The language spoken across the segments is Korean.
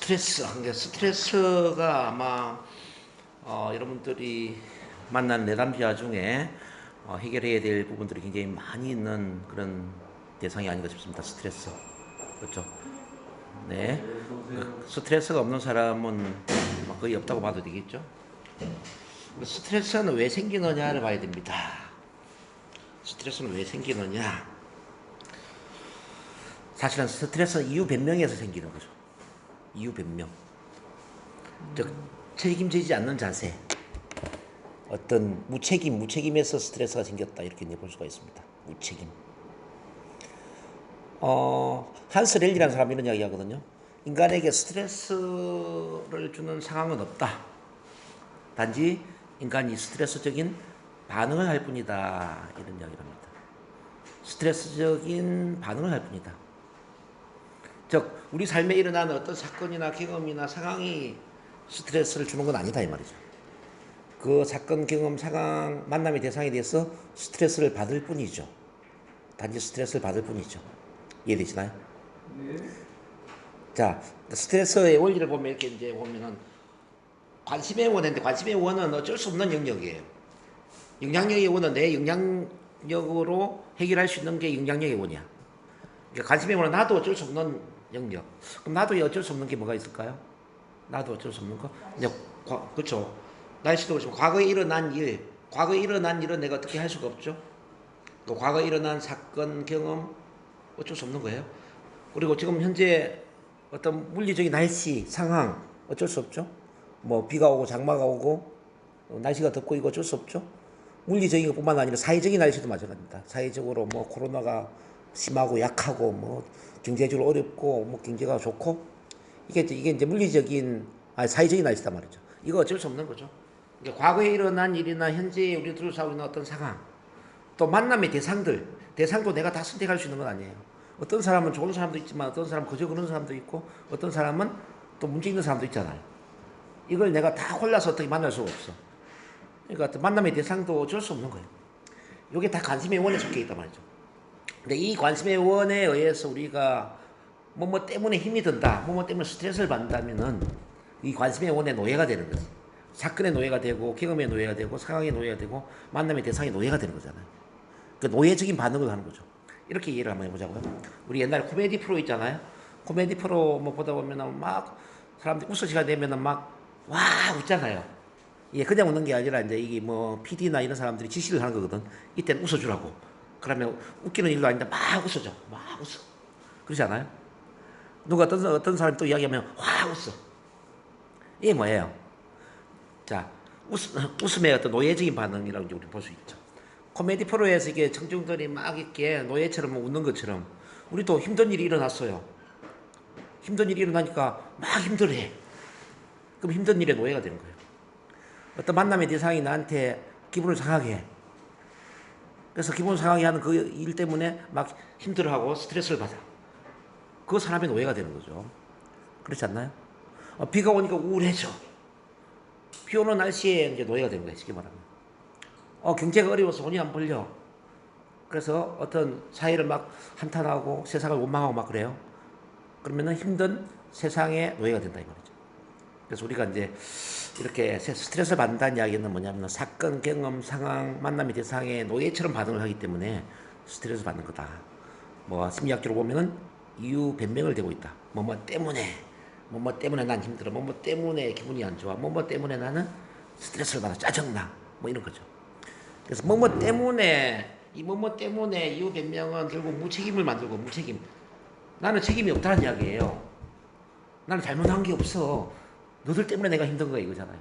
스트레스가 아마 여러분들이 만난 내담자 중에 해결해야 될 부분들이 굉장히 많이 있는 그런 대상이 아닌가 싶습니다. 스트레스. 그렇죠? 네. 스트레스가 없는 사람은 거의 없다고 봐도 되겠죠? 스트레스는 왜 생기느냐를 봐야 됩니다. 스트레스는 왜 생기느냐? 사실은 스트레스는 이유 변명에서 생기는 거죠. 이유 변명. 즉, 책임지지 않는 자세. 어떤 무책임에서 스트레스가 생겼다. 이렇게 볼 수가 있습니다. 무책임. 한스 렐리라는 사람이 이런 이야기 하거든요. 인간에게 스트레스를 주는 상황은 없다. 단지 인간이 스트레스적인 반응을 할 뿐이다. 이런 이야기를 합니다. 스트레스적인 반응을 할 뿐이다. 즉, 우리 삶에 일어나는 어떤 사건이나 경험이나 상황이 스트레스를 주는 건 아니다 이 말이죠. 그 사건, 경험, 상황, 만남의 대상에 대해서 스트레스를 받을 뿐이죠. 단지 스트레스를 받을 뿐이죠. 이해되시나요? 네. 자, 스트레스의 원리를 보면 이렇게 이제 보면은 관심의 원인데 관심의 원은 어쩔 수 없는 영역이에요. 영향력의 원은 내 영향력으로 해결할 수 있는 게 영향력의 원이야. 그러니까 관심의 원은 나도 어쩔 수 없는 영역. 그럼 나도 어쩔 수 없는 게 뭐가 있을까요? 나도 어쩔 수 없는 거? 이제 그렇죠. 날씨도 그렇지만 과거에 일어난 일은 내가 어떻게 할 수가 없죠. 그 과거에 일어난 사건, 경험 어쩔 수 없는 거예요. 그리고 지금 현재 어떤 물리적인 날씨, 상황 어쩔 수 없죠. 뭐 비가 오고 장마가 오고 날씨가 덥고 이거 어쩔 수 없죠. 물리적인 것뿐만 아니라 사회적인 날씨도 마찬가지입니다. 사회적으로 뭐 코로나가 심하고 약하고 뭐 경제적으로 어렵고 뭐 경제가 좋고 이게 이제 물리적인 사회적인 날씨단 말이죠. 이거 어쩔 수 없는 거죠. 그러니까 과거에 일어난 일이나 현재 우리 둘러싸고 있는 어떤 상황, 또 만남의 대상도 내가 다 선택할 수 있는 건 아니에요. 어떤 사람은 좋은 사람도 있지만 어떤 사람은 그저 그런 사람도 있고 어떤 사람은 또 문제 있는 사람도 있잖아요. 이걸 내가 다 골라서 어떻게 만날 수가 없어. 그러니까 만남의 대상도 어쩔 수 없는 거예요. 이게 다 관심의 원에 속해 있단 말이죠. 근데 이 관심의 원에 의해서 우리가 뭐뭐 때문에 힘이 든다, 뭐뭐 때문에 스트레스를 받는다면은 이 관심의 원의 노예가 되는 거지. 사건의 노예가 되고 경험의 노예가 되고 상황의 노예가 되고 만남의 대상의 노예가 되는 거잖아요. 그 노예적인 반응을 하는 거죠. 이렇게 이해를 한번 해보자고요. 우리 옛날에 코미디 프로 있잖아요. 코미디 프로 뭐 보다 보면은 막 사람들이 웃을 시간 되면은 막 와 웃잖아요. 이게 그냥 웃는 게 아니라 이제 이게 뭐 PD나 이런 사람들이 지시를 하는 거거든. 이때는 웃어주라고. 그러면 웃기는 일도 아닌데 막 웃어줘. 막 웃어. 그렇지 않아요? 누가 어떤 사람이 또 이야기하면 와 웃어. 이게 뭐예요? 자, 웃음의 어떤 노예적인 반응이라고 우리 볼 수 있죠. 코미디 프로에서 이게 청중들이 막 이렇게 노예처럼 웃는 것처럼 우리도 힘든 일이 일어났어요. 힘든 일이 일어나니까 막 힘들어해. 그럼 힘든 일의 노예가 되는 거예요. 어떤 만남의 대상이 나한테 기분을 상하게 해. 그래서 기분을 상하게 하는 그 일 때문에 막 힘들어하고 스트레스를 받아. 그 사람의 노예가 되는 거죠. 그렇지 않나요? 비가 오니까 우울해져. 비 오는 날씨에 이제 노예가 되는 거예요. 쉽게 말하면. 경제가 어려워서 돈이 안 벌려. 그래서 어떤 사회를 막 한탄하고 세상을 원망하고 막 그래요. 그러면은 힘든 세상의 노예가 된다 이 말이죠. 그래서 우리가 이제 이렇게 스트레스를 받는다는 이야기는 뭐냐면 사건, 경험, 상황, 만남의 대상에 노예처럼 반응을 하기 때문에 스트레스 받는 거다. 뭐 심리학적으로 보면은 이유 변명을 대고 있다. 뭐뭐 때문에 난 힘들어. 뭐뭐 때문에 기분이 안 좋아. 뭐뭐 때문에 나는 스트레스를 받아. 짜증나. 뭐 이런 거죠. 그래서 뭐뭐 때문에 이유 변명은 결국 무책임을 만들고 무책임. 나는 책임이 없다는 이야기예요. 나는 잘못한 게 없어. 너들 때문에 내가 힘든 거야 이거잖아요.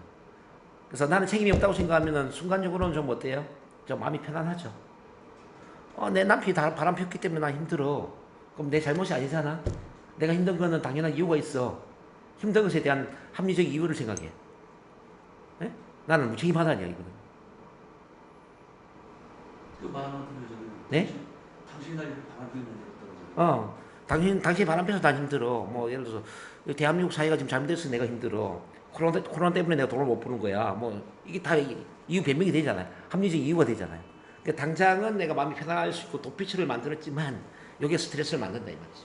그래서 나는 책임이 없다고 생각하면 순간적으로는 좀 어때요? 좀 마음이 편안하죠. 내 남편이 바람 폈기 때문에 나 힘들어. 그럼 내 잘못이 아니잖아. 내가 힘든 거는 당연한 이유가 있어. 힘든 것에 대한 합리적 이유를 생각해. 네? 나는 무책임하다는 이야기거든. 그 바람 피는 네? 당신이 날 바람 피는 당신이 바람 펴서 난 힘들어. 뭐 예를 들어서 대한민국 사회가 지금 잘못돼서 내가 힘들어. 코로나 때문에 내가 돈을 못 버는 거야. 뭐 이게 다 이유 변명이 되잖아요. 합리적 이유가 되잖아요. 그러니까 당장은 내가 마음이 편안할 수 있고 도피처를 만들었지만 여기에 스트레스를 만든다 이 말이죠.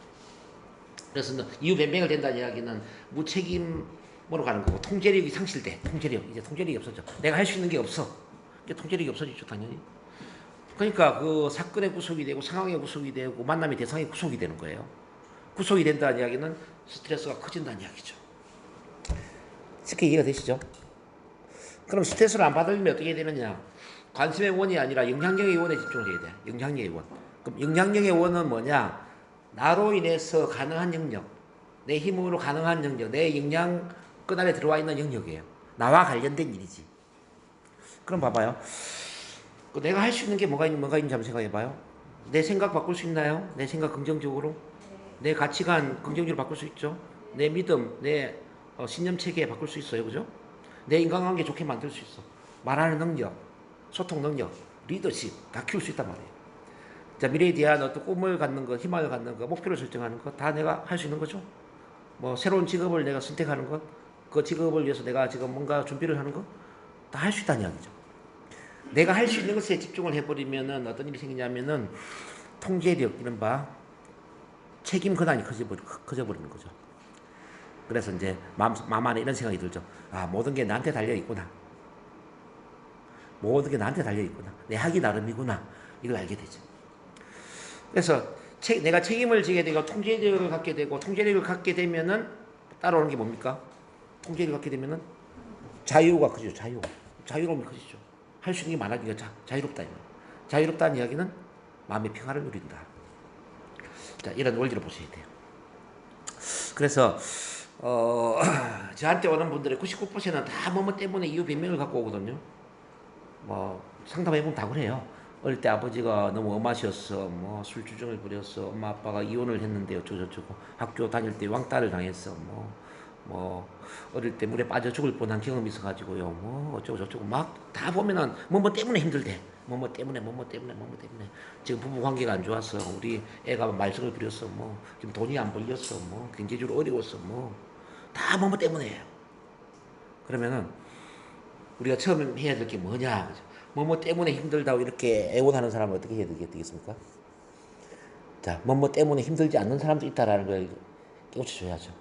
그래서 이유 변명을 된다는 이야기는 무책임으로 가는 거고 통제력이 상실돼. 이제 통제력이 없어져. 내가 할 수 있는 게 없어. 이제 통제력이 없어지죠 당연히. 그러니까 그 사건의 구속이 되고 상황의 구속이 되고 만남의 대상의 구속이 되는 거예요. 구속이 된다는 이야기는 스트레스가 커진다는 이야기죠. 쉽게 이해가 되시죠? 그럼 스트레스를 안 받으면 어떻게 되느냐? 관심의 원이 아니라 영향력의 원에 집중을 해야 돼. 영향력의 원. 그럼 영향력의 원은 뭐냐? 나로 인해서 가능한 영역, 내 힘으로 가능한 영역, 내 영향권 안에 들어와 있는 영역이에요. 나와 관련된 일이지. 그럼 봐봐요. 내가 할 수 있는 게 뭐가 있는지 한번 생각해봐요. 내 생각 바꿀 수 있나요? 내 생각 긍정적으로? 내 가치관 긍정적으로 바꿀 수 있죠? 내 믿음, 내 신념 체계 바꿀 수 있어요. 그죠? 내 인간관계 좋게 만들 수 있어. 말하는 능력, 소통 능력, 리더십 다 키울 수 있단 말이에요. 자, 미래에 대한 어떤 꿈을 갖는 거, 희망을 갖는 거, 목표를 설정하는 거 다 내가 할 수 있는 거죠. 뭐 새로운 직업을 내가 선택하는 것, 그 직업을 위해서 내가 지금 뭔가 준비를 하는 거 다 할 수 있다는 이야기죠. 내가 할 수 있는 것에 집중을 해버리면은 어떤 일이 생기냐면은 통제력, 이른바 책임 권한이 커져버리는 거죠. 그래서 이제 마음 안에 이런 생각이 들죠. 아, 모든 게 나한테 달려있구나. 모든 게 나한테 달려있구나. 내 하기 나름이구나. 이걸 알게 되죠. 그래서 내가 책임을 지게 되고 통제력을 갖게 되고 통제력을 갖게 되면은 따라오는 게 뭡니까? 통제력을 갖게 되면은 자유가 커지죠. 자유로움이 커지죠. 할 수 있는 게 많아지니까 자유롭다. 자유롭다는 이야기는 마음의 평화를 누린다. 자, 이런 원리를 보셔야 돼요. 그래서 저한테 오는 분들의 99%는 다 뭐뭐 때문에 이유 변명을 갖고 오거든요. 뭐 상담해보면 다 그래요. 어릴 때 아버지가 너무 엄하셨어, 뭐 술주정을 부렸어, 엄마 아빠가 이혼을 했는데 어쩌고저쩌고, 학교 다닐 때 왕따를 당했어, 뭐 어릴 때 물에 빠져 죽을 뻔한 경험이 있어가지고요, 뭐 어쩌고저쩌고 막 다 보면은 뭐뭐 때문에 힘들대. 뭐뭐 때문에 지금 부부 관계가 안 좋았어, 우리 애가 말썽을 부렸어, 뭐 지금 돈이 안 벌렸어, 뭐 경제적으로 어려웠어, 뭐 다 뭐뭐 때문에요. 그러면은 우리가 처음 해야 될 게 뭐냐? 뭐뭐 때문에 힘들다고 이렇게 애원하는 사람은 어떻게 해야 되겠습니까? 자, 뭐뭐 때문에 힘들지 않는 사람도 있다라는 걸 깨우쳐줘야죠.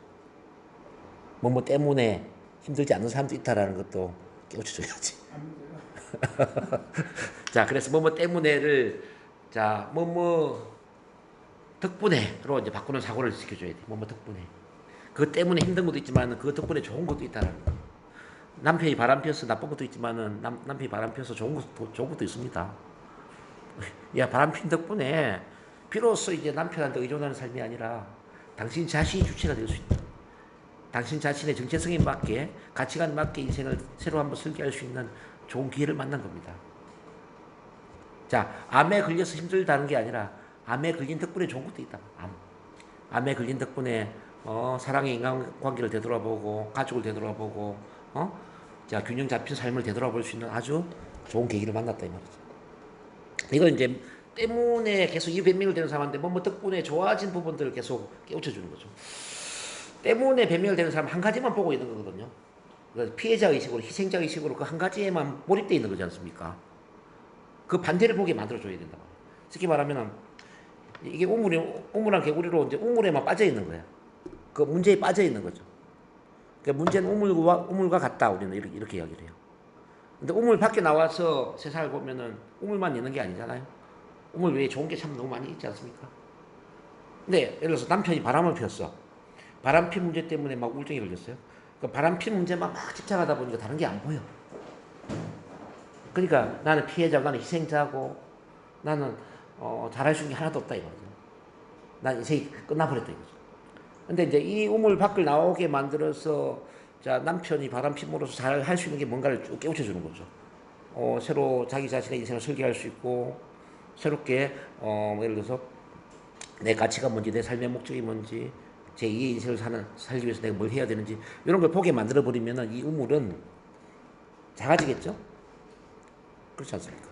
뭐뭐 때문에 힘들지 않는 사람도 있다라는 것도 깨우쳐줘야지. 자, 그래서 뭐뭐 때문에를 자, 뭐뭐 덕분에로 이제 바꾸는 사고를 시켜줘야 돼. 뭐뭐 덕분에. 그것 때문에 힘든 것도 있지만 그것 덕분에 좋은 것도 있다라는 거. 남편이 바람 피워서 나쁜 것도 있지만은 남편이 바람 피워서 좋은 것도 있습니다. 야, 바람 핀 덕분에 비로소 이제 남편한테 의존하는 삶이 아니라 당신 자신이 주체가 될 수 있다. 당신 자신의 정체성에 맞게 가치관에 맞게 인생을 새로 한번 설계할 수 있는 좋은 기회를 만난 겁니다. 자, 암에 걸려서 힘들다는 게 아니라 암에 걸린 덕분에 좋은 것도 있다. 암에 걸린 덕분에 사랑의 인간관계를 되돌아보고 가족을 되돌아보고 자, 균형 잡힌 삶을 되돌아볼 수 있는 아주 좋은 계기를 만났다 이 말이죠. 이걸 이제 때문에 계속 이 변명을 되는 사람한테 뭐 덕분에 좋아진 부분들을 계속 깨우쳐 주는 거죠. 때문에 변명을 되는 사람 한 가지만 보고 있는 거거든요. 피해자 의식으로, 희생자 의식으로 그 한 가지에만 몰입되어 있는 거지 않습니까? 그 반대를 보게 만들어줘야 된다. 쉽게 말하면 이게 우물한 개구리로 이제 우물에만 빠져 있는 거야. 그 문제에 빠져 있는 거죠. 그러니까 문제는 우물과 같다. 우리는 이렇게 이야기를 해요. 근데 우물 밖에 나와서 세상을 보면은 우물만 있는 게 아니잖아요. 우물 외에 좋은 게 참 너무 많이 있지 않습니까? 근데 예를 들어서 남편이 바람을 피웠어. 바람핀 문제 때문에 막 우울증이 걸렸어요. 그 바람핀 문제만 막 집착하다 보니까 다른 게 안 보여. 그러니까 나는 피해자고 나는 희생자고 나는 잘할 수 있는 게 하나도 없다 이거죠. 난 인생이 끝나버렸다 이거죠. 근데 이제 이 우물 밖을 나오게 만들어서 자, 남편이 바람핀으로서 잘 할 수 있는 게 뭔가를 쭉 깨우쳐 주는 거죠. 새로 자기 자신의 인생을 설계할 수 있고 새롭게 예를 들어서 내 가치가 뭔지 내 삶의 목적이 뭔지 제2의 인생을 살기 위해서 내가 뭘 해야 되는지 이런 걸 보게 만들어 버리면 이 우물은 작아지겠죠? 그렇지 않습니까?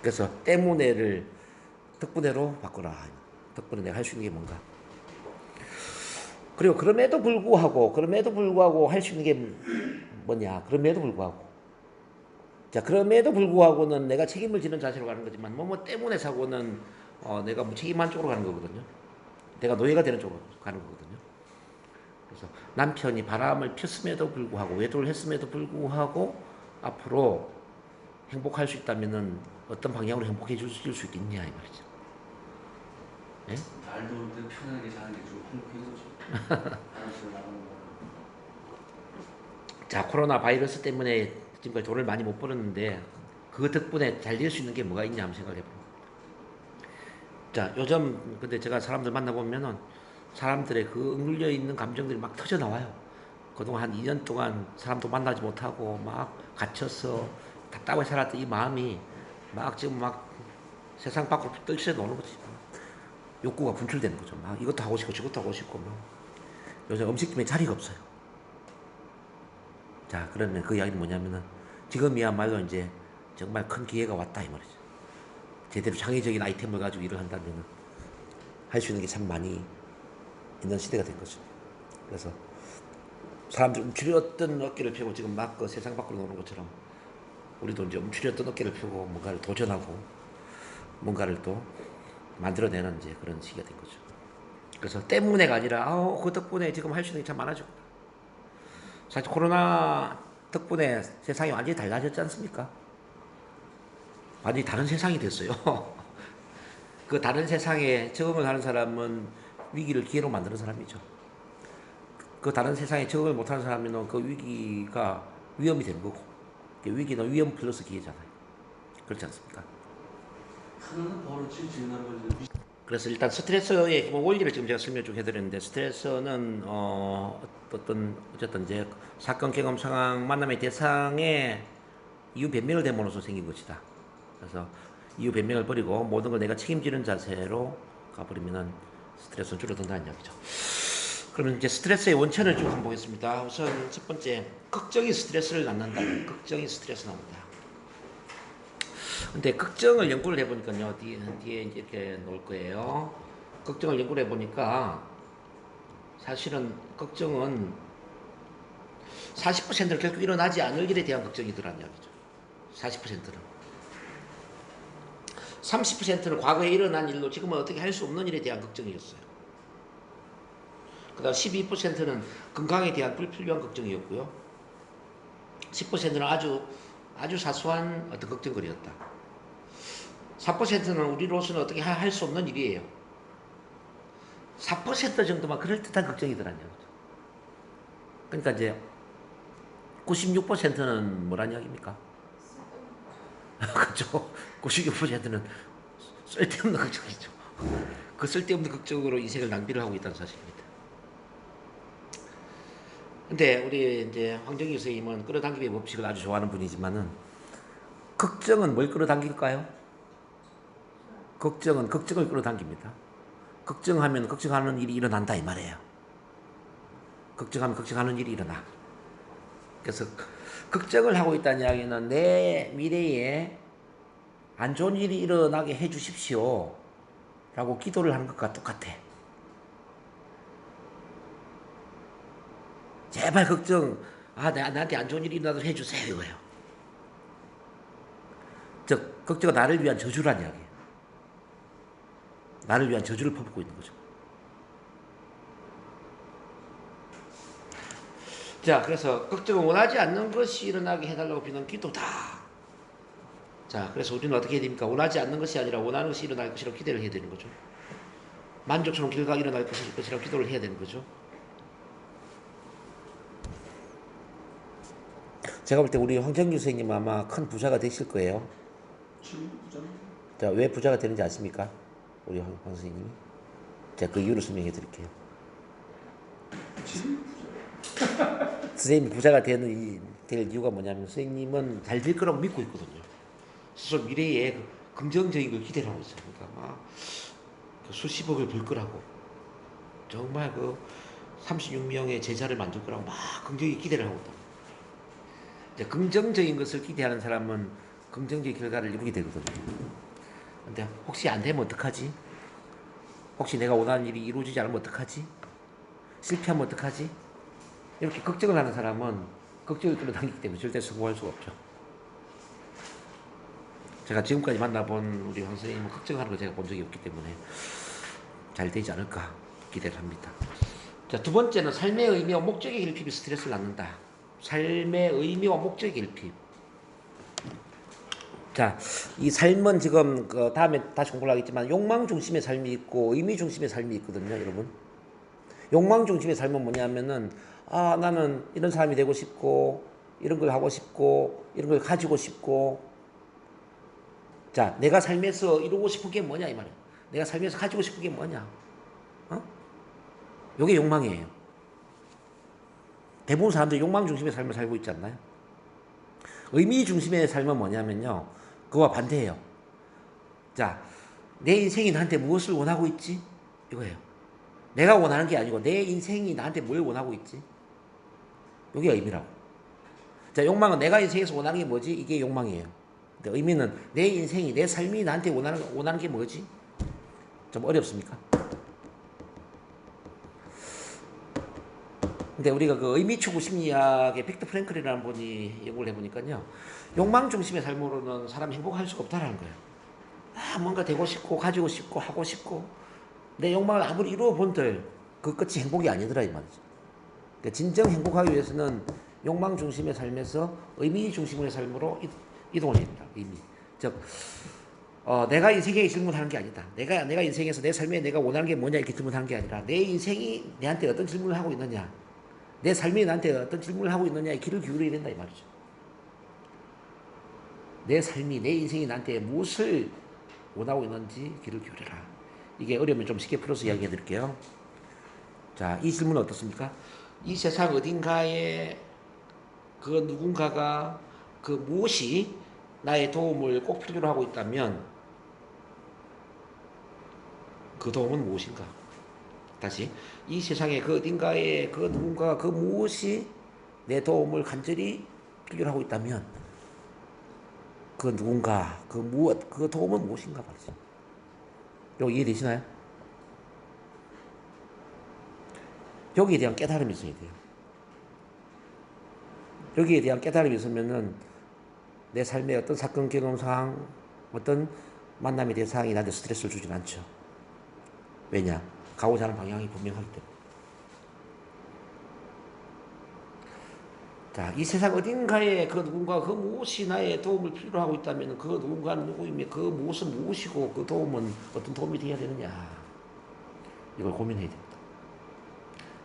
그래서 때문에를 덕분에로 바꾸라. 덕분에 내가 할 수 있는 게 뭔가. 그리고 그럼에도 불구하고 할 수 있는 게 뭐냐? 그럼에도 불구하고는 내가 책임을 지는 자세로 가는 거지만 뭐 때문에 사고는 내가 무책임한 쪽으로 가는 거거든요. 내가 노예가 되는 쪽으로 가는 거거든요. 그래서 남편이 바람을 폈음에도 불구하고 외도를 했음에도 불구하고 앞으로 행복할 수 있다면은 어떤 방향으로 행복해 줄 수 있겠냐 이 말이죠. 예? 날도 오는데 편하게 자는 게 좀 행복한 거죠. 바람쐬러 나가는 거. 자, 코로나 바이러스 때문에 지금까지 돈을 많이 못 벌었는데 그 덕분에 잘 될 수 있는 게 뭐가 있냐 한번 생각해 봅니다. 자, 요즘 근데 제가 사람들 만나보면은 사람들의 그 억눌려 있는 감정들이 막 터져 나와요. 그동안 한 2년 동안 사람도 만나지 못하고 막 갇혀서 답답하게 살았던 이 마음이 막 지금 막 세상 밖으로 떨쳐 노는 거지. 욕구가 분출되는 거죠. 막 이것도 하고 싶고 저것도 하고 싶고 막. 요즘 음식점에 자리가 없어요. 자, 그러면 그 이야기는 뭐냐면은 지금이야말로 이제 정말 큰 기회가 왔다 이 말이죠. 제대로 창의적인 아이템을 가지고 일을 한다면 할 수 있는 게 참 많이 있는 시대가 된 거죠. 그래서 사람들이 움츠렸던 어깨를 펴고 지금 막 그 세상 밖으로 노는 것처럼 우리도 이제 움츠렸던 어깨를 펴고 뭔가를 도전하고 뭔가를 또 만들어내는 이제 그런 시기가 된 거죠. 그래서 때문에가 아니라 그 덕분에 지금 할 수 있는 게 참 많아지고 사실 코로나 덕분에 세상이 완전히 달라졌지 않습니까? 완전히 다른 세상이 됐어요. 그 다른 세상에 적응을 하는 사람은 위기를 기회로 만드는 사람이죠. 그 다른 세상에 적응을 못하는 사람은 그 위기가 위험이 되는 거고 위기는 위험 플러스 기회잖아요. 그렇지 않습니까? 하나는 버릇이 지나는 거지. 그래서 일단 스트레스의 기본 원리를 지금 제가 설명 좀 해드렸는데 스트레스는 어쨌든 이제 사건 경험 상황 만남의 대상에 이유 변명을 대모로서 생긴 것이다. 그래서 이유 변명을 버리고 모든 걸 내가 책임지는 자세로 가버리면은 스트레스는 줄어든다는 이야기죠. 그러면 이제 스트레스의 원천을 좀 한번 보겠습니다. 우선 첫 번째, 걱정이 스트레스를 낳는다. 걱정이 스트레스 나온다. 근데 걱정을 연구를 해보니까요, 뒤에 이제 이렇게 놓을 거예요. 걱정을 연구를 해보니까 사실은 걱정은 40%는 결국 일어나지 않을 일에 대한 걱정이더라는 이야기죠. 40%는. 30%는 과거에 일어난 일로 지금은 어떻게 할 수 없는 일에 대한 걱정이었어요. 그 다음 12%는 건강에 대한 불필요한 걱정이었고요. 10%는 아주 사소한 어떤 걱정거리였다. 4%는 우리로서는 어떻게 할 수 없는 일이에요. 4% 정도만 그럴듯한 걱정이더라는 거죠. 그러니까 이제 96%는 뭐란 이야기입니까? 그렇죠. 96%는 쓸데없는 걱정이죠. 그 쓸데없는 걱정으로 인생을 낭비를 하고 있다는 사실입니다. 근데 우리 이제 황정희 선생님은 끌어당김의 법칙을 아주 좋아하는 분이지만은 걱정은 뭘 끌어당길까요? 걱정은 걱정을 끌어당깁니다. 걱정하면 걱정하는 일이 일어난다 이 말이에요. 걱정하면 걱정하는 일이 일어나. 그래서 걱정을 하고 있다는 이야기는 내 미래에 안 좋은 일이 일어나게 해 주십시오 라고 기도를 하는 것과 똑같아. 제발 걱정, 나한테 안 좋은 일이 일어나도록 해주세요 이거예요. 즉 걱정은 나를 위한 저주란 이야기예요. 나를 위한 저주를 퍼붓고 있는 거죠. 자, 그래서 걱정을 원하지 않는 것이 일어나게 해달라고 비는 기도다. 자, 그래서 우리는 어떻게 해야 됩니까? 원하지 않는 것이 아니라 원하는 것이 일어날 것이라고 기대를 해야 되는 거죠. 만족스러운 결과가 일어날 것이라고 기도를 해야 되는 거죠. 제가 볼 때 우리 황정규 선생님 아마 큰 부자가 되실 거예요. 자, 왜 부자가 되는지 아십니까? 우리 황 선생님이. 제가 그 이유를 설명해 드릴게요. 선생님이 부자가 될 이유가 뭐냐면 선생님은 잘 될 거라고 믿고 있거든요. 스스로 미래에 긍정적인 걸 기대를 하고 있어요. 그러니까 막 수십억을 벌 거라고 정말 36명의 제자를 만들 거라고 막 긍정적인 기대를 하고 있다. 이제 긍정적인 것을 기대하는 사람은 긍정적인 결과를 이루게 되거든요. 근데 혹시 안 되면 어떡하지? 혹시 내가 원하는 일이 이루어지지 않으면 어떡하지? 실패하면 어떡하지? 이렇게 걱정을 하는 사람은 걱정을 끌어당기기 때문에 절대 성공할 수가 없죠. 제가 지금까지 만나본 우리 황 선생님은 걱정하는 걸 제가 본 적이 없기 때문에 잘 되지 않을까 기대를 합니다. 자, 두 번째는 삶의 의미와 목적의 결핍이 스트레스를 낳는다. 삶의 의미와 목적의 결핍. 자, 이 삶은 지금 그 다음에 다시 공부를 하겠지만 욕망 중심의 삶이 있고 의미 중심의 삶이 있거든요, 여러분. 욕망 중심의 삶은 뭐냐면은 아, 나는 이런 사람이 되고 싶고 이런 걸 하고 싶고 이런 걸 가지고 싶고 자, 내가 삶에서 이루고 싶은 게 뭐냐 이 말이에요. 내가 삶에서 가지고 싶은 게 뭐냐? 어? 요게 욕망이에요. 대부분 사람들이 욕망 중심의 삶을 살고 있지 않나요? 의미 중심의 삶은 뭐냐면요. 그와 반대예요. 자, 내 인생이 나한테 무엇을 원하고 있지? 이거예요. 내가 원하는 게 아니고 내 인생이 나한테 뭘 원하고 있지? 이게 의미라고. 자, 욕망은 내가 인생에서 원하는 게 뭐지? 이게 욕망이에요. 근데 의미는 내 인생이, 내 삶이 나한테 원하는 게 뭐지? 좀 어렵습니까? 근데 우리가 그 의미 추구 심리학의 빅터 프랭클이라는 분이 연구를 해보니까요. 욕망 중심의 삶으로는 사람이 행복할 수가 없다는 거예요. 아, 뭔가 되고 싶고, 가지고 싶고, 하고 싶고, 내 욕망을 아무리 이루어 본들 그 끝이 행복이 아니더라, 이 말이죠. 그러니까 진정 행복하기 위해서는 욕망 중심의 삶에서 의미 중심의 삶으로 이동을 해야 됩니다. 의미. 즉, 내가 인생에 질문하는 게 아니다. 내가 인생에서 내 삶에 내가 원하는 게 뭐냐 이렇게 질문하는 게 아니라 내 인생이 내한테 어떤 질문을 하고 있느냐, 내 삶이 나한테 어떤 질문을 하고 있느냐에 귀를 기울여야 된다 이 말이죠. 내 삶이, 내 인생이 나한테 무엇을 원하고 있는지 귀를 기울여라. 이게 어려우면 좀 쉽게 풀어서 이야기해 드릴게요. 자, 이 질문은 어떻습니까? 이 세상 어딘가에 그 누군가가 그 무엇이 나의 도움을 꼭 필요로 하고 있다면 그 도움은 무엇인가? 다시, 이 세상에 그 어딘가에 그 누군가가 그 무엇이 내 도움을 간절히 필요로 하고 있다면 그 누군가, 그 무엇, 그 도움은 무엇인가 말이죠. 이거 이해되시나요? 여기에 대한 깨달음이 있어야 돼요. 여기에 대한 깨달음이 있으면은 내 삶의 어떤 사건, 경험, 상황, 어떤 만남의 대상이 나한테 스트레스를 주진 않죠. 왜냐? 가고자 하는 방향이 분명할 때. 자, 이 세상 어딘가에 그 누군가 그 무엇이 나의 도움을 필요로 하고 있다면 그 누군가는 누구이며 그 무엇은 무엇이고 그 도움은 어떤 도움이 되어야 되느냐. 이걸 고민해야 됩니다.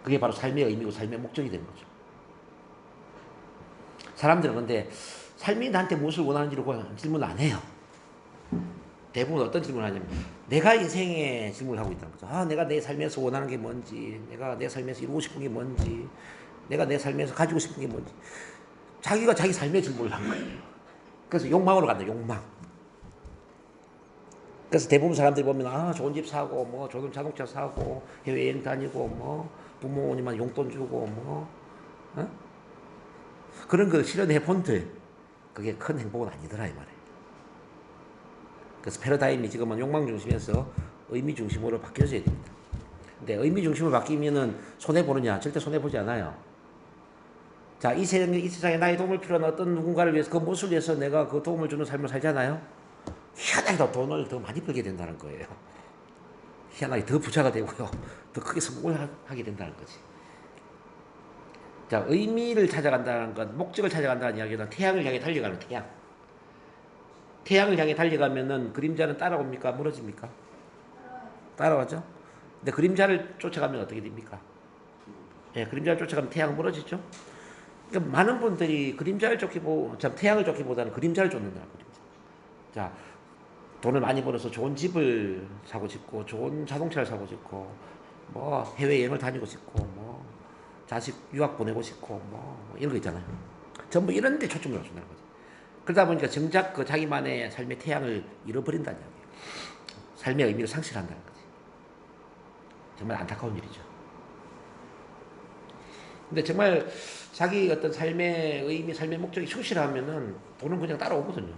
그게 바로 삶의 의미고 삶의 목적이 되는 거죠. 사람들은 근데 삶이 나한테 무엇을 원하는지를 질문을 안 해요. 대부분 어떤 질문을 하냐면 내가 인생에 질문을 하고 있다는 거죠. 아, 내가 내 삶에서 원하는 게 뭔지, 내가 내 삶에서 이루고 싶은 게 뭔지, 내가 내 삶에서 가지고 싶은 게 뭔지. 자기가 자기 삶의 질문을 한 거예요. 그래서 욕망으로 간다, 욕망. 그래서 대부분 사람들이 보면 아, 좋은 집 사고, 뭐 좋은 자동차 사고, 해외여행 다니고, 뭐 부모님한테 용돈 주고, 뭐 그런 걸 실현해 본들 그게 큰 행복은 아니더라 이 말이에요. 그래서 패러다임이 지금은 욕망 중심에서 의미 중심으로 바뀌어져야 됩니다. 근데 의미 중심으로 바뀌면은 손해 보느냐? 절대 손해 보지 않아요. 자, 이 세상에 나의 도움을 필요한 어떤 누군가를 위해서 그 무엇을 위해서 내가 그 도움을 주는 삶을 살잖아요. 희한하게 돈을 더 많이 벌게 된다는 거예요. 희한하게 더 부자가 되고요, 더 크게 성공을 하게 된다는 거지. 자, 의미를 찾아간다는 것, 목적을 찾아간다는 이야기는 태양을 향해 달려가는 태양. 태양을 향해 달려가면은 그림자는 따라옵니까? 멀어집니까? 따라가죠. 근데 그림자를 쫓아가면 어떻게 됩니까? 예, 그림자를 쫓아가면 태양은 멀어지죠. 그러니까 많은 분들이 그림자를 태양을 쫓기보다는 그림자를 쫓는다. 그림자. 자, 돈을 많이 벌어서 좋은 집을 사고 싶고, 좋은 자동차를 사고 싶고, 뭐 해외 여행을 다니고 싶고, 뭐 자식 유학 보내고 싶고, 뭐 이런 거 있잖아요. 전부 이런 데 초점을 맞춘다는 거지. 그러다 보니까 정작 그 자기만의 삶의 태양을 잃어버린다는 이야기예요. 삶의 의미를 상실한다는 거지. 정말 안타까운 일이죠. 근데 정말 자기 어떤 삶의 의미, 삶의 목적이 충실하면은 돈은 그냥 따라오거든요.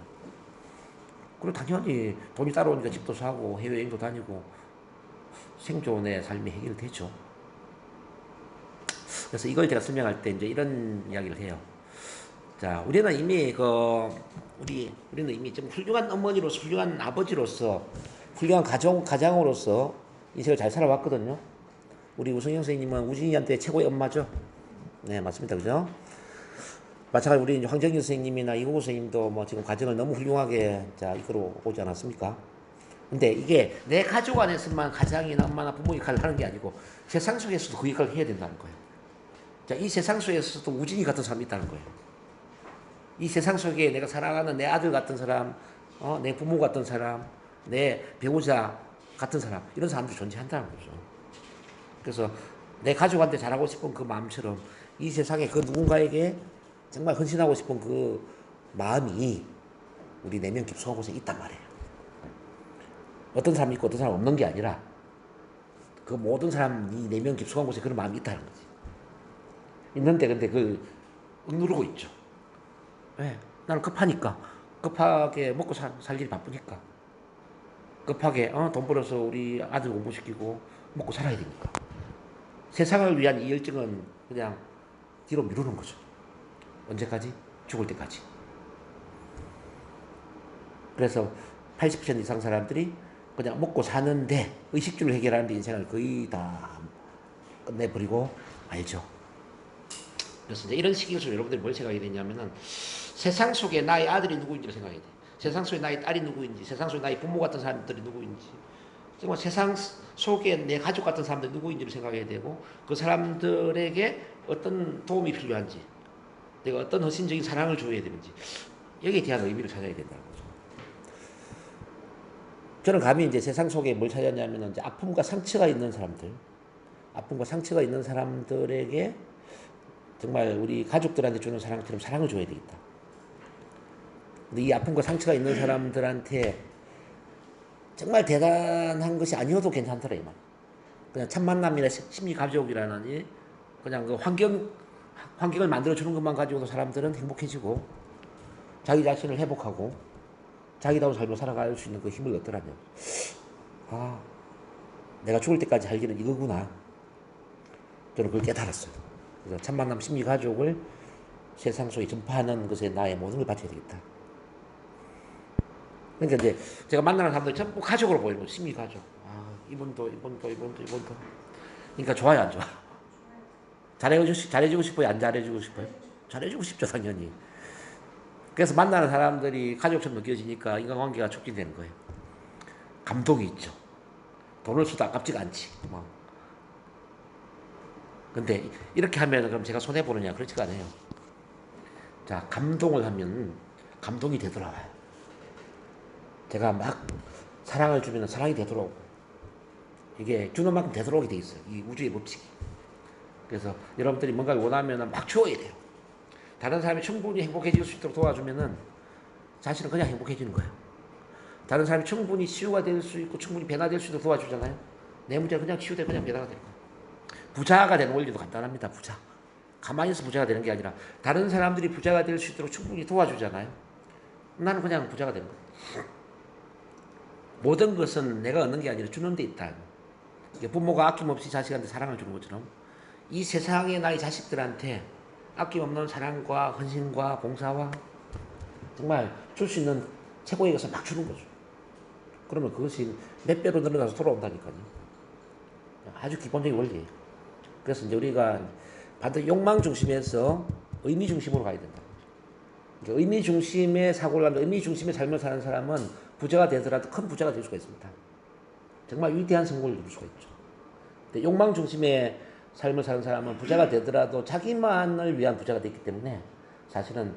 그리고 당연히 돈이 따라오니까 집도 사고 해외여행도 다니고 생존의 삶이 해결되죠. 그래서 이걸 제가 설명할 때 이제 이런 이야기를 해요. 자, 우리는 이미 우리는 이미 좀 훌륭한 어머니로서, 훌륭한 아버지로서, 훌륭한 가장으로서 인생을 잘 살아왔거든요. 우리 우승영 선생님은 우진이한테 최고의 엄마죠. 네, 맞습니다. 그죠? 마찬가지로 우리 황정일 선생님이나 이호구 선생님도 뭐 지금 과정을 너무 훌륭하게 자 이끌어 오지 않았습니까? 근데 이게 내 가족 안에서만 가장이나 엄마나 부모 역할을 하는 게 아니고 세상 속에서도 그 역할을 해야 된다는 거예요. 자, 이 세상 속에서도 우진이 같은 사람이 있다는 거예요. 이 세상 속에 내가 사랑하는 내 아들 같은 사람, 내 부모 같은 사람, 내 배우자 같은 사람, 이런 사람들이 존재한다는 거죠. 그래서 내 가족한테 잘하고 싶은 그 마음처럼 이 세상에 그 누군가에게 정말 헌신하고 싶은 그 마음이 우리 내면 깊숙한 곳에 있단 말이에요. 어떤 사람이 있고 어떤 사람이 없는 게 아니라 그 모든 사람이 내면 깊숙한 곳에 그런 마음이 있다는 거지. 있는데 근데 그걸 억누르고 있죠. 왜? 나는 급하니까. 급하게 먹고 살 일이 바쁘니까. 급하게 돈 벌어서 우리 아들 공부시키고 먹고 살아야 되니까. 세상을 위한 이 열정은 그냥 뒤로 미루는 거죠. 언제까지? 죽을 때까지. 그래서 80% 이상 사람들이 그냥 먹고 사는데 의식주를 해결하는데 인생을 거의 다 끝내버리고 말죠. 그래서 이제 이런 시기에서 여러분들이 뭘 생각해야 되냐면은 세상 속에 나의 아들이 누구인지를 생각해야 돼. 세상 속에 나의 딸이 누구인지, 세상 속에 나의 부모 같은 사람들이 누구인지, 정말 세상 속에 내 가족 같은 사람들이 누구인지를 생각해야 되고 그 사람들에게 어떤 도움이 필요한지, 내가 어떤 헌신적인 사랑을 줘야 되는지 여기에 대한 의미를 찾아야 된다는 거죠. 저는 감히 이제 세상 속에 뭘 찾았냐면 이제 아픔과 상처가 있는 사람들, 아픔과 상처가 있는 사람들에게 정말 우리 가족들한테 주는 사랑처럼 사랑을 줘야 되겠다. 근데 이 아픔과 상처가 있는 사람들한테 정말 대단한 것이 아니어도 괜찮더라 이 말. 그냥 첫 만남이나 심리 가족이라는 그냥 그 환경을 만들어 주는 것만 가지고도 사람들은 행복해지고 자기 자신을 회복하고 자기다운 삶을 살아갈 수 있는 그 힘을 얻더라면 아 내가 죽을 때까지 할 길은 이거구나. 저는 그걸 깨달았어요. 그래서 첫 만남 심리 가족을 세상 속에 전파하는 것에 나의 모든 걸 바쳐야 되겠다. 그러니까 이제 제가 만나는 사람들 전부 가족으로 보이는 거죠. 심리 가족. 아, 이분도. 그러니까 좋아요, 안 좋아? 잘해주고 싶어요? 안 잘해주고 싶어요? 잘해주고 싶죠, 당연히. 그래서 만나는 사람들이 가족처럼 느껴지니까 인간관계가 촉진되는 거예요. 감동이 있죠. 돈을 써도 아깝지가 않지. 뭐. 근데 이렇게 하면 그럼 제가 손해보느냐? 그렇지가 않아요. 자, 감동을 하면 감동이 되돌아와요. 제가 막 사랑을 주면 사랑이 되돌아오고 이게 주는 만큼 되돌아오게 돼 있어요. 이 우주의 법칙이. 그래서 여러분들이 뭔가를 원하면 막 주어야 돼요. 다른 사람이 충분히 행복해질 수 있도록 도와주면은 자신은 그냥 행복해지는 거예요. 다른 사람이 충분히 치유가 될 수 있고 충분히 변화될 수 있도록 도와주잖아요. 내 문제는 그냥 치유되고 그냥 변화가 되는 거예요. 부자가 되는 원리도 간단합니다. 부자. 가만히 있어 부자가 되는 게 아니라 다른 사람들이 부자가 될 수 있도록 충분히 도와주잖아요. 나는 그냥 부자가 되는 거예요. 모든 것은 내가 얻는 게 아니라 주는 데 있다. 부모가 아낌없이 자식한테 사랑을 주는 것처럼 이 세상의 나의 자식들한테 아낌없는 사랑과 헌신과 봉사와 정말 줄 수 있는 최고의 것을 막 주는 거죠. 그러면 그것이 몇 배로 늘어나서 돌아온다니까요. 아주 기본적인 원리예요. 그래서 이제 우리가 반드시 욕망 중심에서 의미 중심으로 가야 된다. 의미 중심의 사고를 하면 의미 중심의 삶을 사는 사람은 부자가 되더라도 큰 부자가 될 수가 있습니다. 정말 위대한 성공을 이룰 수가 있죠. 근데 욕망 중심의 삶을 사는 사람은 부자가 되더라도 자기만을 위한 부자가 됐기 때문에 사실은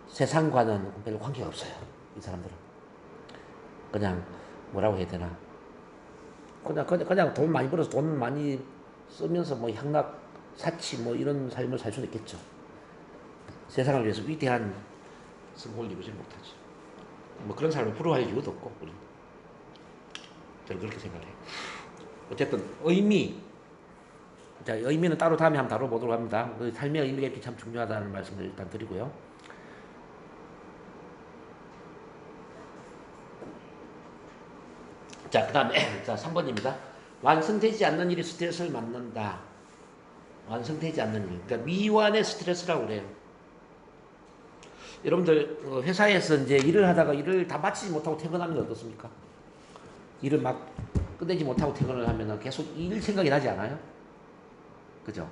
세상과는 별로 관계가 없어요. 이 사람들은. 그냥 뭐라고 해야 되나. 그냥 돈 많이 벌어서 돈 많이 쓰면서 뭐 향락, 사치 뭐 이런 삶을 살 수는 있겠죠. 세상을 위해서 위대한 성공을 이루지 못하죠. 뭐 그런 사람을 부러워할 이유도 없고 우리. 저는 그렇게 생각해요. 어쨌든 의미. 자, 의미는 따로 다음에 한번 다뤄보도록 합니다. 그 삶의 의미가 이렇게 참 중요하다는 말씀을 일단 드리고요. 자, 그 다음에 자 3번입니다. 완성되지 않는 일이 스트레스를 받는다. 완성되지 않는 일. 그러니까 미완의 스트레스라고 그래요. 여러분들 회사에서 이제 일을 하다가 일을 다 마치지 못하고 퇴근하면 어떻습니까? 일을 막 끝내지 못하고 퇴근을 하면 계속 일 생각이 나지 않아요? 그죠?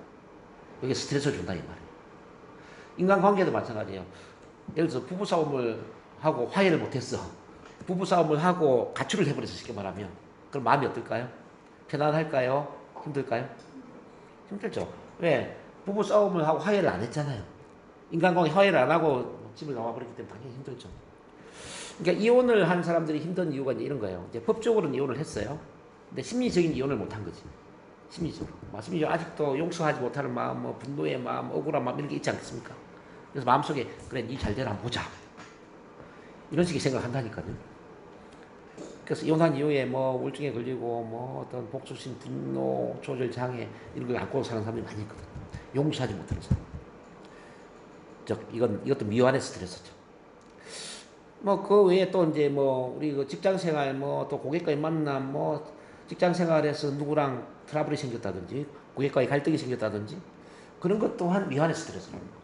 이게 스트레스를 준다 이 말이에요. 인간관계도 마찬가지예요. 예를 들어서 부부싸움을 하고 화해를 못했어. 부부싸움을 하고 가출을 해버려서 쉽게 말하면 그럼 마음이 어떨까요? 편안할까요? 힘들까요? 힘들죠. 왜? 부부싸움을 하고 화해를 안 했잖아요. 인간관계 화해를 안 하고 집을 나와버렸기 때문에 당연히 힘들죠. 그러니까 이혼을 한 사람들이 힘든 이유가 이제 이런 거예요. 이제 법적으로는 이혼을 했어요. 근데 심리적인 이혼을 못 한 거지. 심리적으로. 심리적으로 아직도 용서하지 못하는 마음, 뭐 분노의 마음, 억울한 마음 이런 게 있지 않겠습니까? 그래서 마음속에 그래 니 잘되나 한번 보자. 이런 식의 생각을 한다니까요. 그래서 이혼한 이후에 뭐 우울증에 걸리고 뭐 어떤 복수심, 분노 조절 장애 이런 걸 안고 사는 사람들이 많이 있거든요. 용서하지 못하는 사람. 이것도 미완의 스트레스죠. 뭐 그 외에 또 이제 뭐 우리 그 직장 생활 뭐 또 고객과의 만남 뭐 직장 생활에서 누구랑 트러블이 생겼다든지 고객과의 갈등이 생겼다든지 그런 것 또한 미완의 스트레스라는 거죠.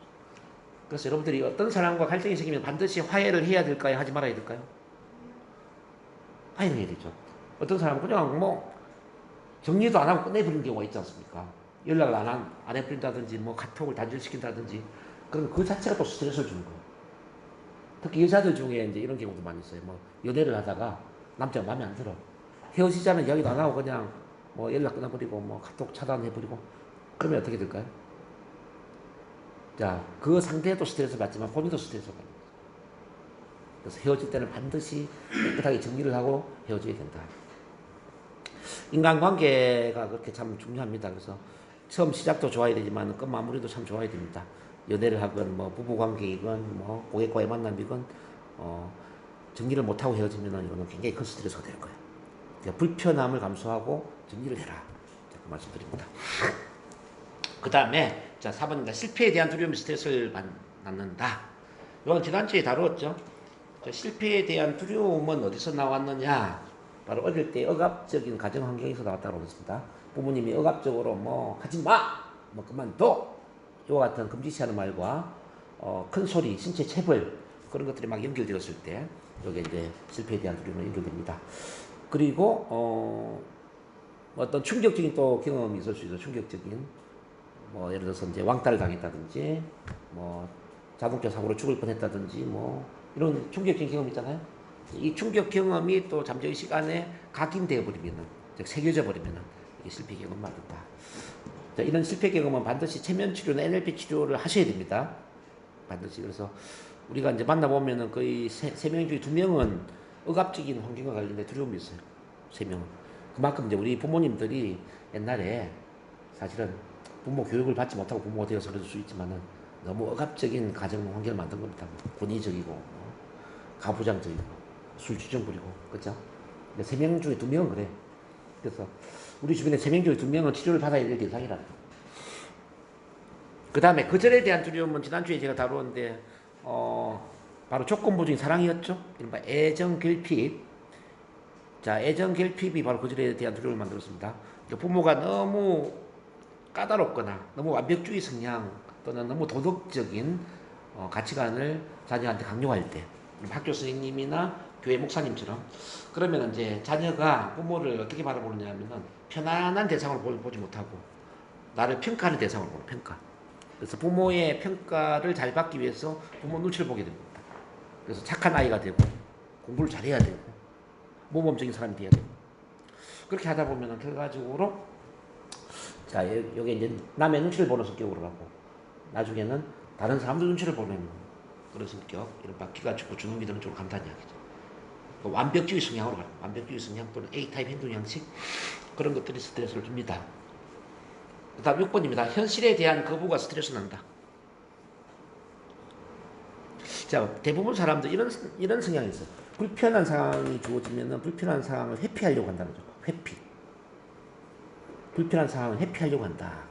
그래서 여러분들이 어떤 사람과 갈등이 생기면 반드시 화해를 해야 될까요? 하지 말아야 될까요? 화해를 해야 되죠. 어떤 사람은 그냥 뭐 정리도 안 하고 끝내버리는 경우가 있지 않습니까? 연락을 안 해버린다든지 뭐 카톡을 단절시킨다든지 그러면 그 자체가 또 스트레스를 주는 거예요. 특히 여자들 중에 이제 이런 경우도 많이 있어요. 뭐 연애를 하다가 남자가 마음에 안 들어. 헤어지자는 이야기도 안 하고 그냥 뭐 연락 끊어버리고 뭐 카톡 차단해버리고 그러면 어떻게 될까요? 자, 그 상대도 스트레스 받지만 본인도 스트레스 받는 거죠. 그래서 헤어질 때는 반드시 깨끗하게 정리를 하고 헤어져야 된다. 인간관계가 그렇게 참 중요합니다. 그래서 처음 시작도 좋아야 되지만 끝 마무리도 참 좋아야 됩니다. 연애를 하건 뭐 부부관계이건 뭐 고객과의 만남이건 정리를 못하고 헤어지면 이거는 굉장히 큰 스트레스가 될 거예요. 그러니까 불편함을 감수하고 정리를 해라. 그 말씀드립니다. 그 다음에 자 4번입니다. 실패에 대한 두려움이 스트레스를 낳는다. 이건 지난주에 다루었죠. 실패에 대한 두려움은 어디서 나왔느냐? 바로 어릴 때 억압적인 가정 환경에서 나왔다고 그랬습니다. 부모님이 억압적으로 뭐 하지 마, 뭐 그만둬, 이와 같은 금지시하는 말과 큰 소리, 신체 체벌 그런 것들이 막 연결되었을 때 여기 이제 실패에 대한 두려움이 연결됩니다. 그리고 어떤 충격적인 또 경험이 있을 수 있어. 충격적인 뭐 예를 들어서 이제 왕따를 당했다든지 뭐 자동차 사고로 죽을 뻔했다든지 뭐 이런 충격적인 경험 있잖아요. 이 충격 경험이 또 잠재의식 안에 각인되어 버리면은, 즉 새겨져 버리면은 이게 실패 경험 맞다. 자, 이런 실패 경험은 반드시 체면 치료나 NLP 치료를 하셔야 됩니다. 반드시. 그래서 우리가 이제 만나보면은 거의 세 명 중에 2명은 억압적인 환경과 관련된 두려움이 있어요. 3명은. 그만큼 이제 우리 부모님들이 옛날에 사실은 부모 교육을 받지 못하고 부모가 되어서 그럴 수 있지만은 너무 억압적인 가정 환경을 만든 겁니다. 권위적이고 가부장적이고 술주정 부리고 그죠? 3명 중에 2명은 그래. 그래서 우리 주변에 3명 중에 2명은 치료를 받아야 될 대상이라. 그 다음에 거절에 대한 두려움은 지난주에 제가 다루었는데 바로 조건부적인 사랑이었죠. 이른바 애정결핍. 자, 애정결핍이 바로 거절에 대한 두려움을 만들었습니다. 그러니까 부모가 너무 까다롭거나 너무 완벽주의 성향 또는 너무 도덕적인 가치관을 자녀한테 강요할 때 학교 선생님이나 교회 목사님처럼 그러면 이제 자녀가 부모를 어떻게 바라보느냐면은 편안한 대상으로 보지 못하고 나를 평가하는 대상으로 보는 평가. 그래서 부모의 평가를 잘 받기 위해서 부모 눈치를 보게 됩니다. 그래서 착한 아이가 되고 공부를 잘해야 되고 모범적인 사람이 돼야 되고 그렇게 하다 보면은 결과적으로 자 여기 이제 남의 눈치를 보는 성격으로 가고 나중에는 다른 사람들 눈치를 보는 그런 성격 이런 바퀴가 죽고 주눅이 드는 쪽으로 간다는 이야기죠. 완벽주의 성향으로 가요. 완벽주의 성향 또는 A타입 행동 양식 그런 것들이 스트레스를 줍니다. 그 다음 6번입니다. 현실에 대한 거부가 스트레스 난다. 자, 대부분 사람들 이런 성향이 있어요. 불편한 상황이 주어지면 불편한 상황을 회피하려고 한다는 거죠. 회피. 불편한 상황을 회피하려고 한다.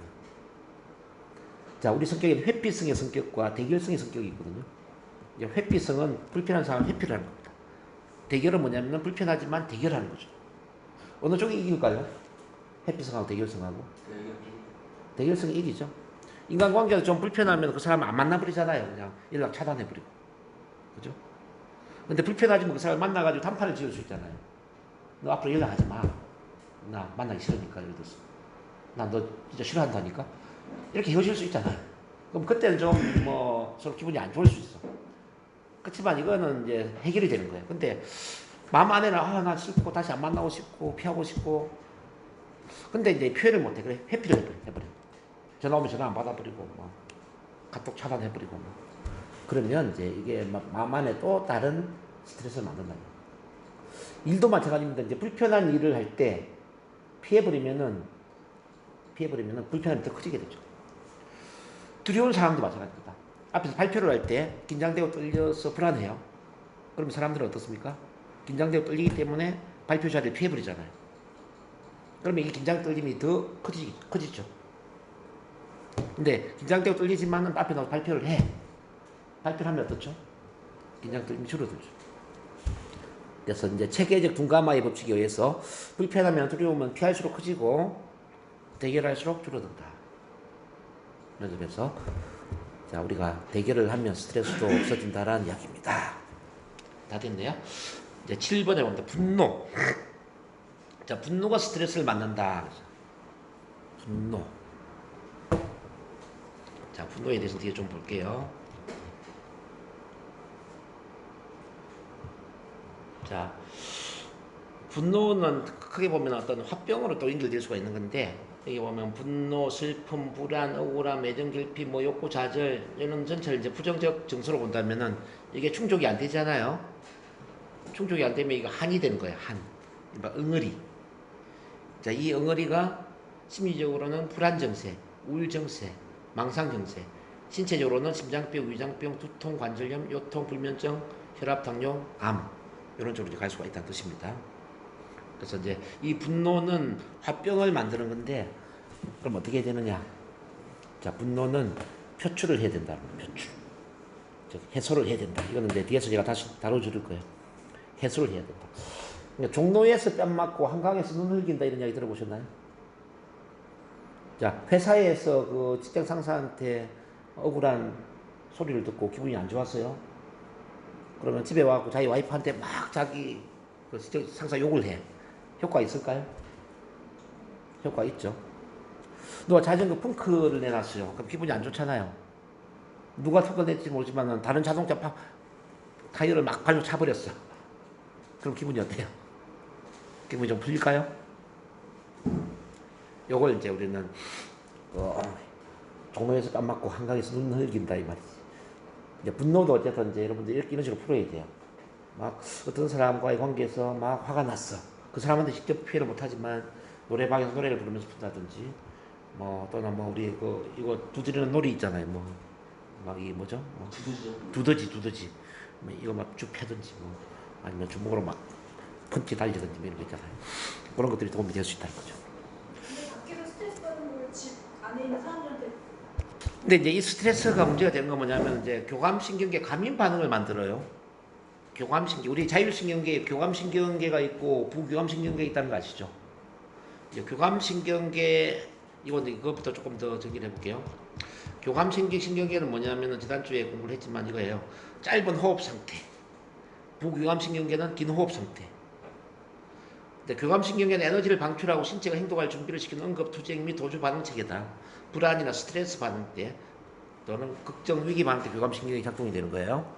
자, 우리 성격에는 회피성의 성격과 대결성의 성격이 있거든요. 회피성은 불편한 상황을 회피를 하는 겁니다. 대결은 뭐냐면 불편하지만 대결하는 거죠. 어느 쪽이 이길까요? 회피성하고 대결성하고? 대결성이 이기죠. 인간관계가 좀 불편하면 그 사람 안 만나버리잖아요. 그냥 연락 차단해버리고. 그죠? 근데 불편하지만 그 사람 만나가지고 단판을 지을 수 있잖아요. 너 앞으로 연락하지 마. 나 만나기 싫으니까, 예를 들어서. 나 너 진짜 싫어한다니까? 이렇게 헤어질 수 있잖아요. 그럼 그때는 좀 뭐 서로 기분이 안 좋을 수 있어. 그렇지만 이거는 이제 해결이 되는 거예요. 근데 마음 안에는 아, 나 싫고 다시 안 만나고 싶고 피하고 싶고. 근데 이제 표현을 못해. 그래 회피를 해버려. 전화 오면 전화 안 받아버리고 뭐 카톡 차단해버리고 뭐. 그러면 이제 이게 마음 안에 또 다른 스트레스를 만든다. 일도 마찬가지입니다. 이제 불편한 일을 할 때 피해버리면은 불편함이 더 커지게 되죠. 두려운 상황도 마찬가지입니다. 앞에서 발표를 할 때 긴장되고 떨려서 불안해요. 그럼 사람들은 어떻습니까? 긴장되고 떨리기 때문에 발표 자리를 피해버리잖아요. 그러면 이 긴장 떨림이 더 커지죠. 근데 긴장되고 떨리지만 앞에 나와서 발표를 해. 발표를 하면 어떻죠? 긴장 떨림이 줄어들죠. 그래서 이제 체계적 둔감화의 법칙에 의해서 불편하면 두려움은 피할수록 커지고 대결할수록 줄어든다. 이런 점에서 자 우리가 대결을 하면 스트레스도 없어진다라는 이야기입니다. 다 됐네요. 이제 7번에 봅니다. 분노. 자 분노가 스트레스를 만든다. 분노. 자 분노에 대해서 뒤에 좀 볼게요. 자 분노는 크게 보면 어떤 화병으로 또 연결될 수가 있는 건데 여기 보면 분노, 슬픔, 불안, 억울함, 애정, 결핍, 뭐 욕구, 좌절 이런 전체를 이제 부정적 정서로 본다면은 이게 충족이 안 되잖아요. 충족이 안 되면 이거 한이 되는 거예요. 한. 응어리. 자, 이 응어리가 심리적으로는 불안 증세, 우울 증세, 망상 증세, 신체적으로는 심장병, 위장병, 두통, 관절염, 요통, 불면증, 혈압, 당뇨, 암 이런 쪽으로 갈 수가 있다는 뜻입니다. 그래서 이제 이 분노는 화병을 만드는 건데 그럼 어떻게 되느냐? 자, 분노는 표출을 해야 된다. 표출. 즉 해소를 해야 된다. 이거는 이제 뒤에서 제가 다시 다뤄줄 거예요. 해소를 해야 된다. 그러니까 종로에서 뺨 맞고 한강에서 눈 흘긴다 이런 이야기 들어보셨나요? 자, 회사에서 그 직장 상사한테 억울한 소리를 듣고 기분이 안 좋았어요. 그러면 집에 와서 자기 와이프한테 막 자기 그 상사 욕을 해. 효과 있을까요? 효과 있죠. 누가 자전거 펑크를 내놨어요. 그럼 기분이 안 좋잖아요. 누가 펑크를 냈지 모르지만 다른 자동차 타이어를 막 발로 차버렸어. 그럼 기분이 어때요? 기분이 좀 풀릴까요? 요걸 이제 우리는 종로에서 땀 맞고 한강에서 눈 흘긴다 이 말이지. 이제 분노도 어쨌든 이제 여러분들 이런 식으로 풀어야 돼요. 막 어떤 사람과의 관계에서 막 화가 났어. 그 사람한테 직접 표현을 못하지만 노래방에서 노래를 부르면서 푼다든지 뭐 또는 뭐 우리 이거 두드리는 놀이 있잖아요. 뭐 막 이 뭐죠? 뭐 두더지 뭐 이거 막 쭉 패든지 뭐 아니면 주먹으로 막 펀치 달리든지 뭐 이런 거 있잖아요. 그런 것들이 도움이 될 수 있다는 거죠. 근데 밖에서 스트레스 받는 걸 집 안에 있는 사람들한테. 근데 이제 이 스트레스가 문제가 되는 건 뭐냐면 이제 교감신경계 감인 반응을 만들어요. 교감신경, 우리 자율신경계에 교감신경계가 있고 부교감신경계가 있다는 거 아시죠? 이제 교감신경계, 이것부터 조금 더 정리를 해볼게요. 교감신경계는 뭐냐면은 지난주에 공부를 했지만 이거예요. 짧은 호흡 상태. 부교감신경계는 긴 호흡 상태. 근데 교감신경계는 에너지를 방출하고 신체가 행동할 준비를 시키는 응급, 투쟁 및 도주 반응 체계다. 불안이나 스트레스 반응 때 또는 걱정, 위기 반응 때 교감신경이 작동이 되는 거예요.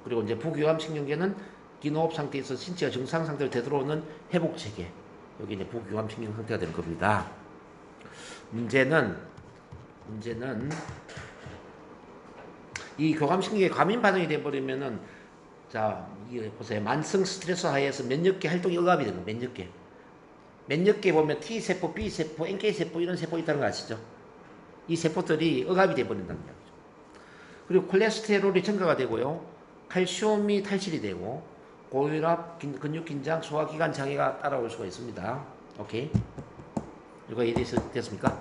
그리고 이제 부교감신경계는 긴 호흡 상태에서 신체가 정상 상태로 되돌아오는 회복 체계. 여기 이제 부교감신경 상태가 되는 겁니다. 문제는 이 교감신경계 과민 반응이 돼버리면은 자, 이게 보세요. 만성 스트레스 하에서 면역계 활동이 억압이 되는 거예요. 면역계. 면역계에 보면 T세포, B세포, NK세포 이런 세포 있다는 거 아시죠? 이 세포들이 억압이 돼버린다는 거죠. 그리고 콜레스테롤이 증가가 되고요. 칼슘이 탈실이 되고 고혈압, 근육 긴장, 소화기관 장애가 따라올 수가 있습니다. 오케이? 이거 이해됐습니까?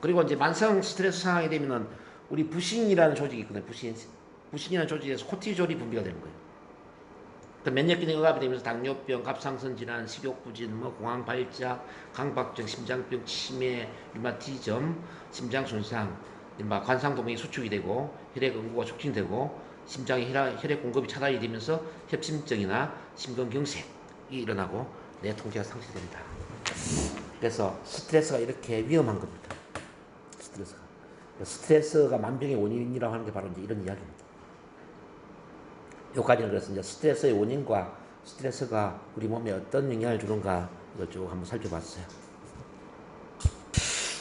그리고 이제 만성 스트레스 상황이 되면은 우리 부신이라는 조직이 있거든요. 부신이라는 조직에서 코티졸이 분비가 되는 거예요. 면역 기능이 억압이 되면서 당뇨병, 갑상선 질환, 식욕부진, 뭐 공황 발작, 강박증, 심장병, 치매, 류마티즘, 심장 손상, 관상동맥이 수축이 되고 혈액 응고가 촉진되고 심장의 혈액 공급이 차단이 되면서 협심증이나 심근경색이 일어나고 뇌 통제가 상실됩니다. 그래서 스트레스가 이렇게 위험한 겁니다. 스트레스가 만병의 원인이라고 하는 게 바로 이제 이런 이야기입니다. 여기까지는 그래서 이제 스트레스의 원인과 스트레스가 우리 몸에 어떤 영향을 주는가 이걸 쭉 한번 살펴봤어요.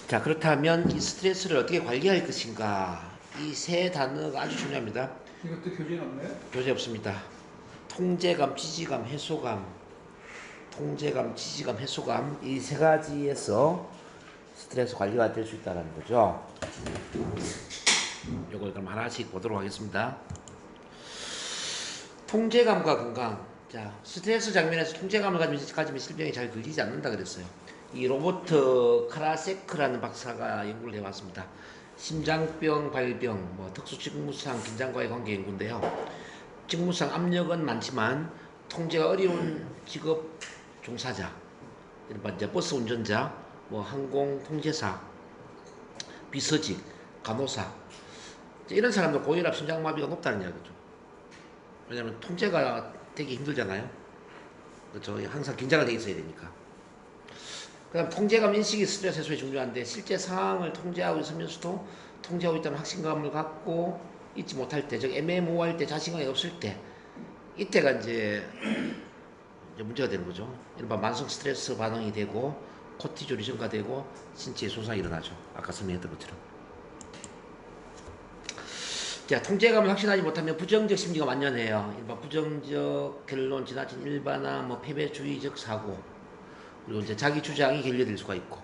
자, 그렇다면 이 스트레스를 어떻게 관리할 것인가, 이 세 단어가 아주 중요합니다. 이것도 교재는 없나요? 교재 없습니다. 통제감, 지지감, 해소감, 통제감, 지지감, 해소감, 이 세 가지에서 스트레스 관리가 될 수 있다는 거죠. 이걸 그럼 하나씩 보도록 하겠습니다. 통제감과 건강. 자, 스트레스 장면에서 통제감을 가지면 실병이 잘 걸리지 않는다 그랬어요. 이 로버트 카라세크라는 박사가 연구를 해왔습니다. 심장병, 발병, 뭐 특수직무상 긴장과의 관계 연구인데요. 직무상 압력은 많지만 통제가 어려운 직업 종사자, 이제 버스 운전자, 뭐 항공 통제사, 비서직, 간호사, 이런 사람들 고혈압, 심장마비가 높다는 이야기죠. 왜냐하면 통제가 되게 힘들잖아요. 그렇죠. 항상 긴장을 돼 있어야 되니까. 그다음 통제감 인식이 스트레스 해소에 중요한데 실제 상황을 통제하고 있으면서도 통제하고 있다는 확신감을 갖고 있지 못할 때, 즉 애매모호할 때, 자신감이 없을 때, 이때가 이제 문제가 되는 거죠. 일반 만성 스트레스 반응이 되고 코티졸이 증가되고 신체에 손상이 일어나죠. 아까 설명했던 것처럼. 자, 통제감을 확신하지 못하면 부정적 심리가 만연해요. 일반 부정적 결론, 지나친 일반화, 뭐 패배주의적 사고, 그리고 이제 자기 주장이 결여될 수가 있고.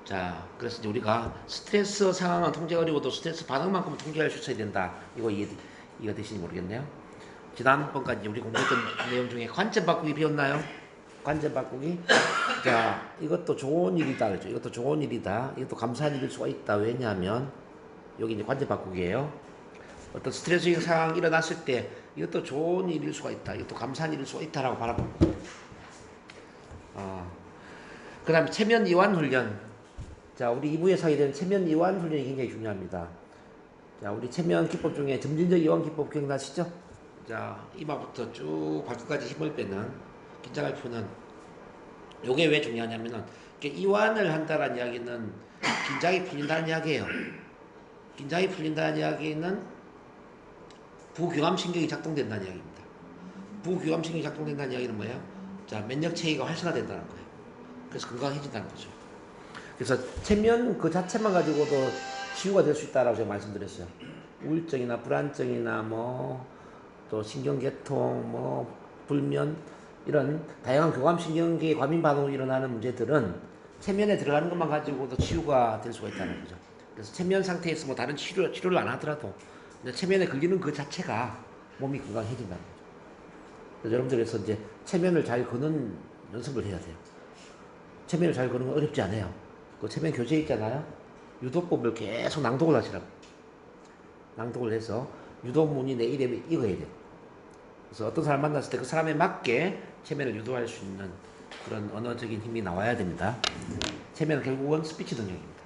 자, 그래서 이제 우리가 스트레스 상황은 통제가 어려워도 스트레스 반응만큼은 통제할 수 있어야 된다. 이거 되시는지 모르겠네요. 지난번까지 우리 공부했던 내용 중에 관점 바꾸기 배웠나요? 관점 바꾸기. 자, 이것도 좋은 일이다. 그렇죠? 이것도 좋은 일이다. 이것도 감사한 일일 수가 있다. 왜냐하면 여기 이제 관점 바꾸기예요. 어떤 스트레스적인 상황이 일어났을 때 이것도 좋은 일일 수가 있다. 이것도 감사한 일일 수가 있다라고 바라보는 거예요. 그 다음에 체면 이완 훈련. 자, 우리 2부에서 하게 되는 체면 이완 훈련이 굉장히 중요합니다. 자, 우리 체면 기법 중에 점진적 이완 기법 기억나시죠? 자, 이마부터 쭉 발끝까지 힘을 빼는, 긴장을 푸는. 요게 왜 중요하냐면은 이완을 한다는 이야기는 긴장이 풀린다는 이야기예요. 긴장이 풀린다는 이야기는 부교감신경이 작동된다는 이야기입니다. 부교감신경이 작동된다는 이야기는 뭐예요? 자, 면역 체계가 활성화된다는 거예요. 그래서 건강해진다는 거죠. 그래서 체면 그 자체만 가지고도 치유가 될 수 있다라고 제가 말씀드렸어요. 우울증이나 불안증이나 뭐 또 신경계통, 뭐 불면, 이런 다양한 교감신경계의 과민 반응으로 일어나는 문제들은 체면에 들어가는 것만 가지고도 치유가 될 수가 있다는 거죠. 그래서 체면 상태에서 뭐 다른 치료를 안 하더라도 체면에 걸리는 그 자체가 몸이 건강해진다는 거죠. 그래서 여러분들 그래서 이제 체면을 잘 거는 연습을 해야 돼요. 체면을 잘 거는 건 어렵지 않아요. 그 체면 교재 있잖아요. 유도법을 계속 낭독을 하시라고. 낭독을 해서 유도문이 내 이름에 익어야 돼요. 그래서 어떤 사람 만났을 때 그 사람에 맞게 체면을 유도할 수 있는 그런 언어적인 힘이 나와야 됩니다. 체면은 결국은 스피치 능력입니다.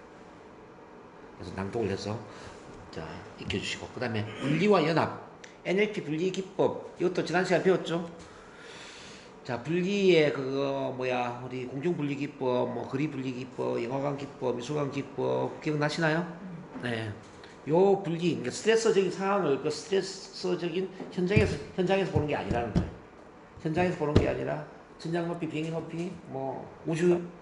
그래서 낭독을 해서 자, 익혀주시고, 그 다음에 분리와 연합, NLP 분리 기법, 이것도 지난 시간에 배웠죠. 자, 분리의 우리 공중 분리 기법, 뭐 그리 분리 기법, 영화관 기법, 미술관 기법 기억나시나요? 네. 요 분리, 그러니까 스트레스적인 상황을 그 스트레스적인 현장에서 보는 게 아니라는 거예요. 현장에서 보는 게 아니라 천장 높이, 비행기 높이, 뭐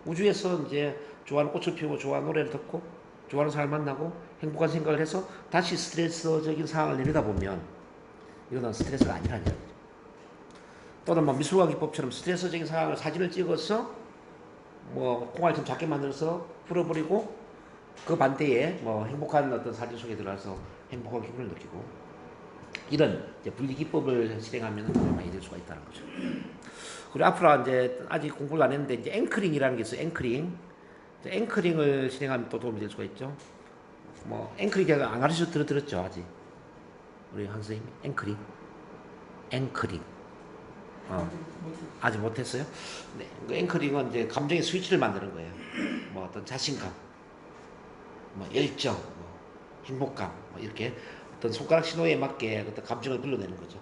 우주에서 이제 좋아하는 꽃을 피우고 좋아하는 노래를 듣고 좋아하는 사람을 만나고 행복한 생각을 해서 다시 스트레스적인 상황을 내려다보면 이거는 스트레스가 아니라는 거예요. 또는 뭐 미술관 기법처럼 스트레스적인 상황을 사진을 찍어서 뭐 콩알 좀 작게 만들어서 풀어버리고 그 반대에 뭐 행복한 어떤 사진 속에 들어가서 행복한 기분을 느끼고, 이런 이제 분리 기법을 실행하면 도움이 많이 될 수가 있다는 거죠. 그리고 앞으로 이제 아직 공부를 안 했는데 이제 앵커링이라는 게 있어요. 앵커링을 실행하면 또 도움이 될 수가 있죠. 뭐 앵커링 제가 안 가르쳐 들었죠 아직. 우리 한 선생님 앵커링. 아직 못했어요? 네. 그 앵커링은 이제 감정의 스위치를 만드는 거예요. 뭐 어떤 자신감, 뭐 열정, 뭐 행복감, 뭐 이렇게 어떤 손가락 신호에 맞게 어떤 감정을 불러내는 거죠.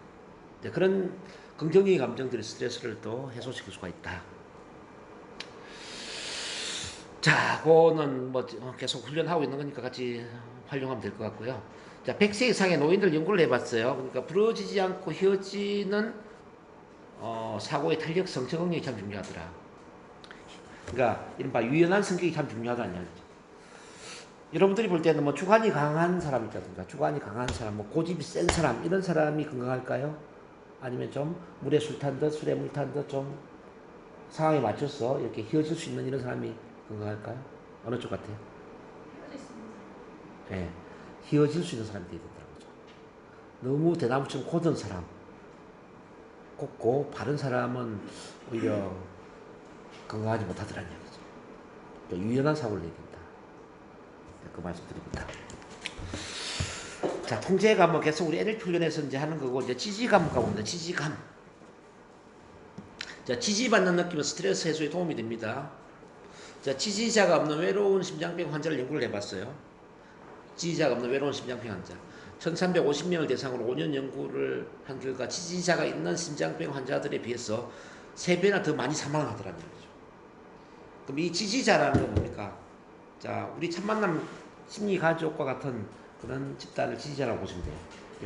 이제 그런 긍정적인 감정들이 스트레스를 또 해소시킬 수가 있다. 자, 그거는 뭐 계속 훈련하고 있는 거니까 같이 활용하면 될 것 같고요. 자, 100세 이상의 노인들 연구를 해봤어요. 그러니까 부러지지 않고 휘어지는 사고의 탄력성, 적응력이 참 중요하더라. 그러니까 이른바 유연한 성격이 참 중요하다는 이야기죠. 여러분들이 볼 때는 뭐 주관이 강한 사람 있다든가, 주관이 강한 사람, 뭐 고집이 센 사람, 이런 사람이 건강할까요? 아니면 좀 물에 술 탄 듯, 술에 물 탄 듯 좀 상황에 맞춰서 이렇게 휘어질 수 있는 이런 사람이 건강할까요? 어느 쪽 같아요? 휘어져 있습니다. 예, 휘어질 수 있는 사람이 되야 된다는 거죠. 너무 대나무처럼 고든 사람, 곱고 바른 사람은 오히려 건강하지 못하더라는 얘기죠. 그러니까 유연한 사고를 내야 된다. 그 말씀 드립니다. 자, 통제감 뭐 계속 우리 NLP 훈련에서 이제 하는 거고, 이제 지지감 가봅니다. 지지감. 자, 지지받는 느낌은 스트레스 해소에 도움이 됩니다. 자, 지지자가 없는 외로운 심장병 환자를 연구를 해봤어요. 지지자가 없는 외로운 심장병 환자. 1350명을 대상으로 5년 연구를 한 결과 지지자가 있는 심장병 환자들에 비해서 3배나 더 많이 사망을 하더라는 거죠. 그럼 이 지지자라는 건 뭡니까? 자, 우리 첫 만남 심리 가족과 같은 그런 집단을 지지자라고 보시면 돼요.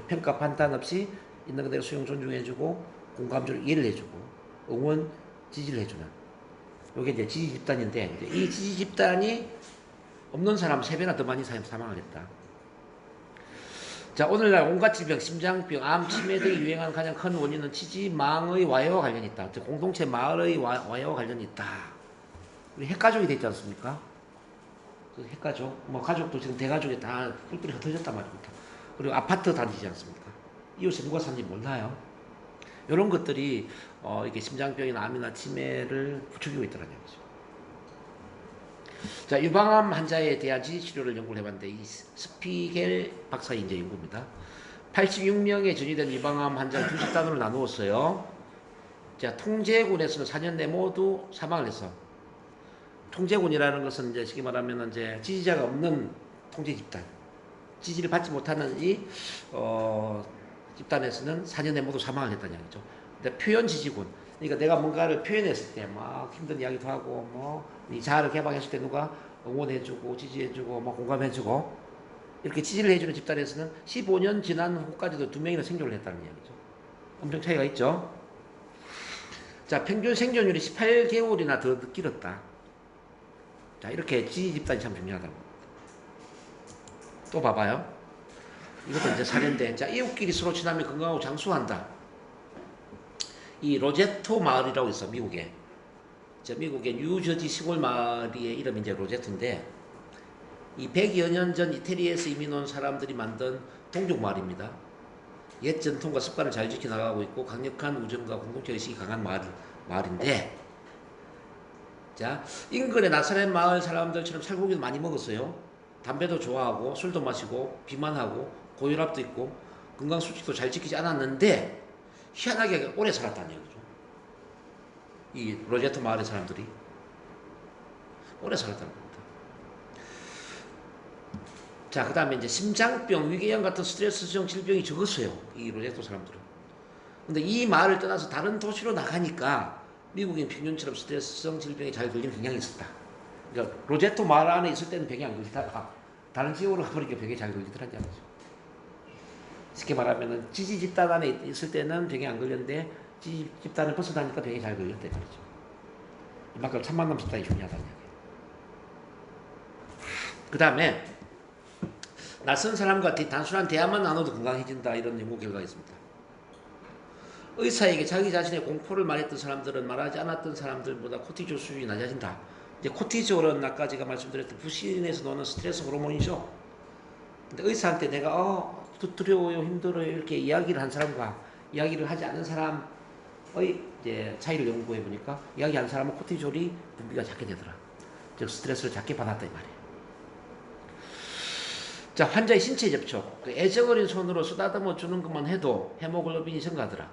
평가 판단 없이 있는 그대로 수용 존중해주고 공감적으로 이해를 해주고 응원 지지를 해주는 이게 이제 지지 집단인데, 이제 이 지지 집단이 없는 사람은 3배나 더 많이 사망을 했다. 자, 오늘날 온갖 질병, 심장병, 암, 치매 등이 유행하는 가장 큰 원인은 지지망의 와해와 관련이 있다. 즉 공동체 마을의 와해와 관련이 있다. 우리 핵가족이 됐지 않습니까? 그 핵가족, 뭐 가족도 지금 대가족이 다 뿔뿔이 흩어졌단 말입니다. 그리고 아파트 단지지 않습니까? 이웃에 누가 사는지 몰라요. 이런 것들이 이게 심장병이나 암이나 치매를 부추기고 있다는 얘기죠. 자, 유방암 환자에 대한 지지치료를 연구를 해봤는데, 이 스피겔 박사의 이제 연구입니다. 86명의 전이된 유방암 환자를 두 집단으로 나누었어요. 자, 통제군에서는 4년 내 모두 사망을 해서, 통제군이라는 것은 이제 쉽게 말하면 이제 지지자가 없는 통제 집단, 지지를 받지 못하는 이 집단에서는 4년 내 모두 사망을 했다는 얘기죠. 근데 표현 지지군, 그러니까 내가 뭔가를 표현했을 때 막 힘든 이야기도 하고 뭐 이 자아를 개방했을 때 누가 응원해주고 지지해주고 뭐 공감해주고 이렇게 지지를 해주는 집단에서는 15년 지난 후까지도 2명이나 생존을 했다는 이야기죠. 엄청 차이가 있죠. 자, 평균 생존율이 18개월이나 더 길었다. 자, 이렇게 지지 집단이 참 중요하다고. 또 봐봐요. 이것도 이제 사례인데, 자, 이웃끼리 서로 친하며 건강하고 장수한다. 이 로제토 마을이라고 있어, 미국에. 자, 미국의 뉴저지 시골 마을의 이름이 이제 로제토인데, 이 100여 년 전 이태리에서 이민 온 사람들이 만든 동족 마을입니다. 옛 전통과 습관을 잘 지켜나가고 있고 강력한 우정과 공동체 의식이 강한 마을인데, 자, 인근의 나사렛 마을 사람들처럼 살고기도 많이 먹었어요. 담배도 좋아하고 술도 마시고 비만하고 고혈압도 있고 건강 수칙도 잘 지키지 않았는데 희한하게 오래 살았다는 얘기죠. 이 로제토 마을의 사람들이 오래 살았다는 겁니다. 자, 그 다음에 이제 심장병, 위궤양 같은 스트레스성 질병이 적었어요. 이 로제토 사람들은. 근데 이 마을을 떠나서 다른 도시로 나가니까 미국인 평균처럼 스트레스성 질병에 잘 걸리는 경향이 있었다. 그러니까 로제토 마을 안에 있을 때는 병이 안 걸리다가 다른 지역으로 가버리니까 병이 잘 걸리더라는 거죠. 쉽게 말하면 지지 집단 안에 있을 때는 병이 안 걸렸는데 지지 집단을 벗어나니까 병이 잘 걸렸대 말이죠. 이만큼 첫 만남 집단이 중요하다는 얘기예요. 그 다음에 낯선 사람과 단순한 대화만 나눠도 건강해진다, 이런 연구 결과가 있습니다. 의사에게 자기 자신의 공포를 말했던 사람들은 말하지 않았던 사람들보다 코티졸 수준이 낮아진다. 이제 코티졸은 아까 제가 말씀드렸던 부신에서 나오는 스트레스 호르몬이죠. 근데 의사한테 내가 두려워요, 힘들어요 이렇게 이야기를 한 사람과 이야기를 하지 않는 사람의 이제 차이를 연구해 보니까, 이야기하는 사람은 코티졸이 분비가 작게 되더라. 즉 스트레스를 작게 받았다 이 말이에요. 자, 환자의 신체 접촉, 그 애정 어린 손으로 쓰다듬어 주는 것만 해도 헤모글로빈이 증가하더라.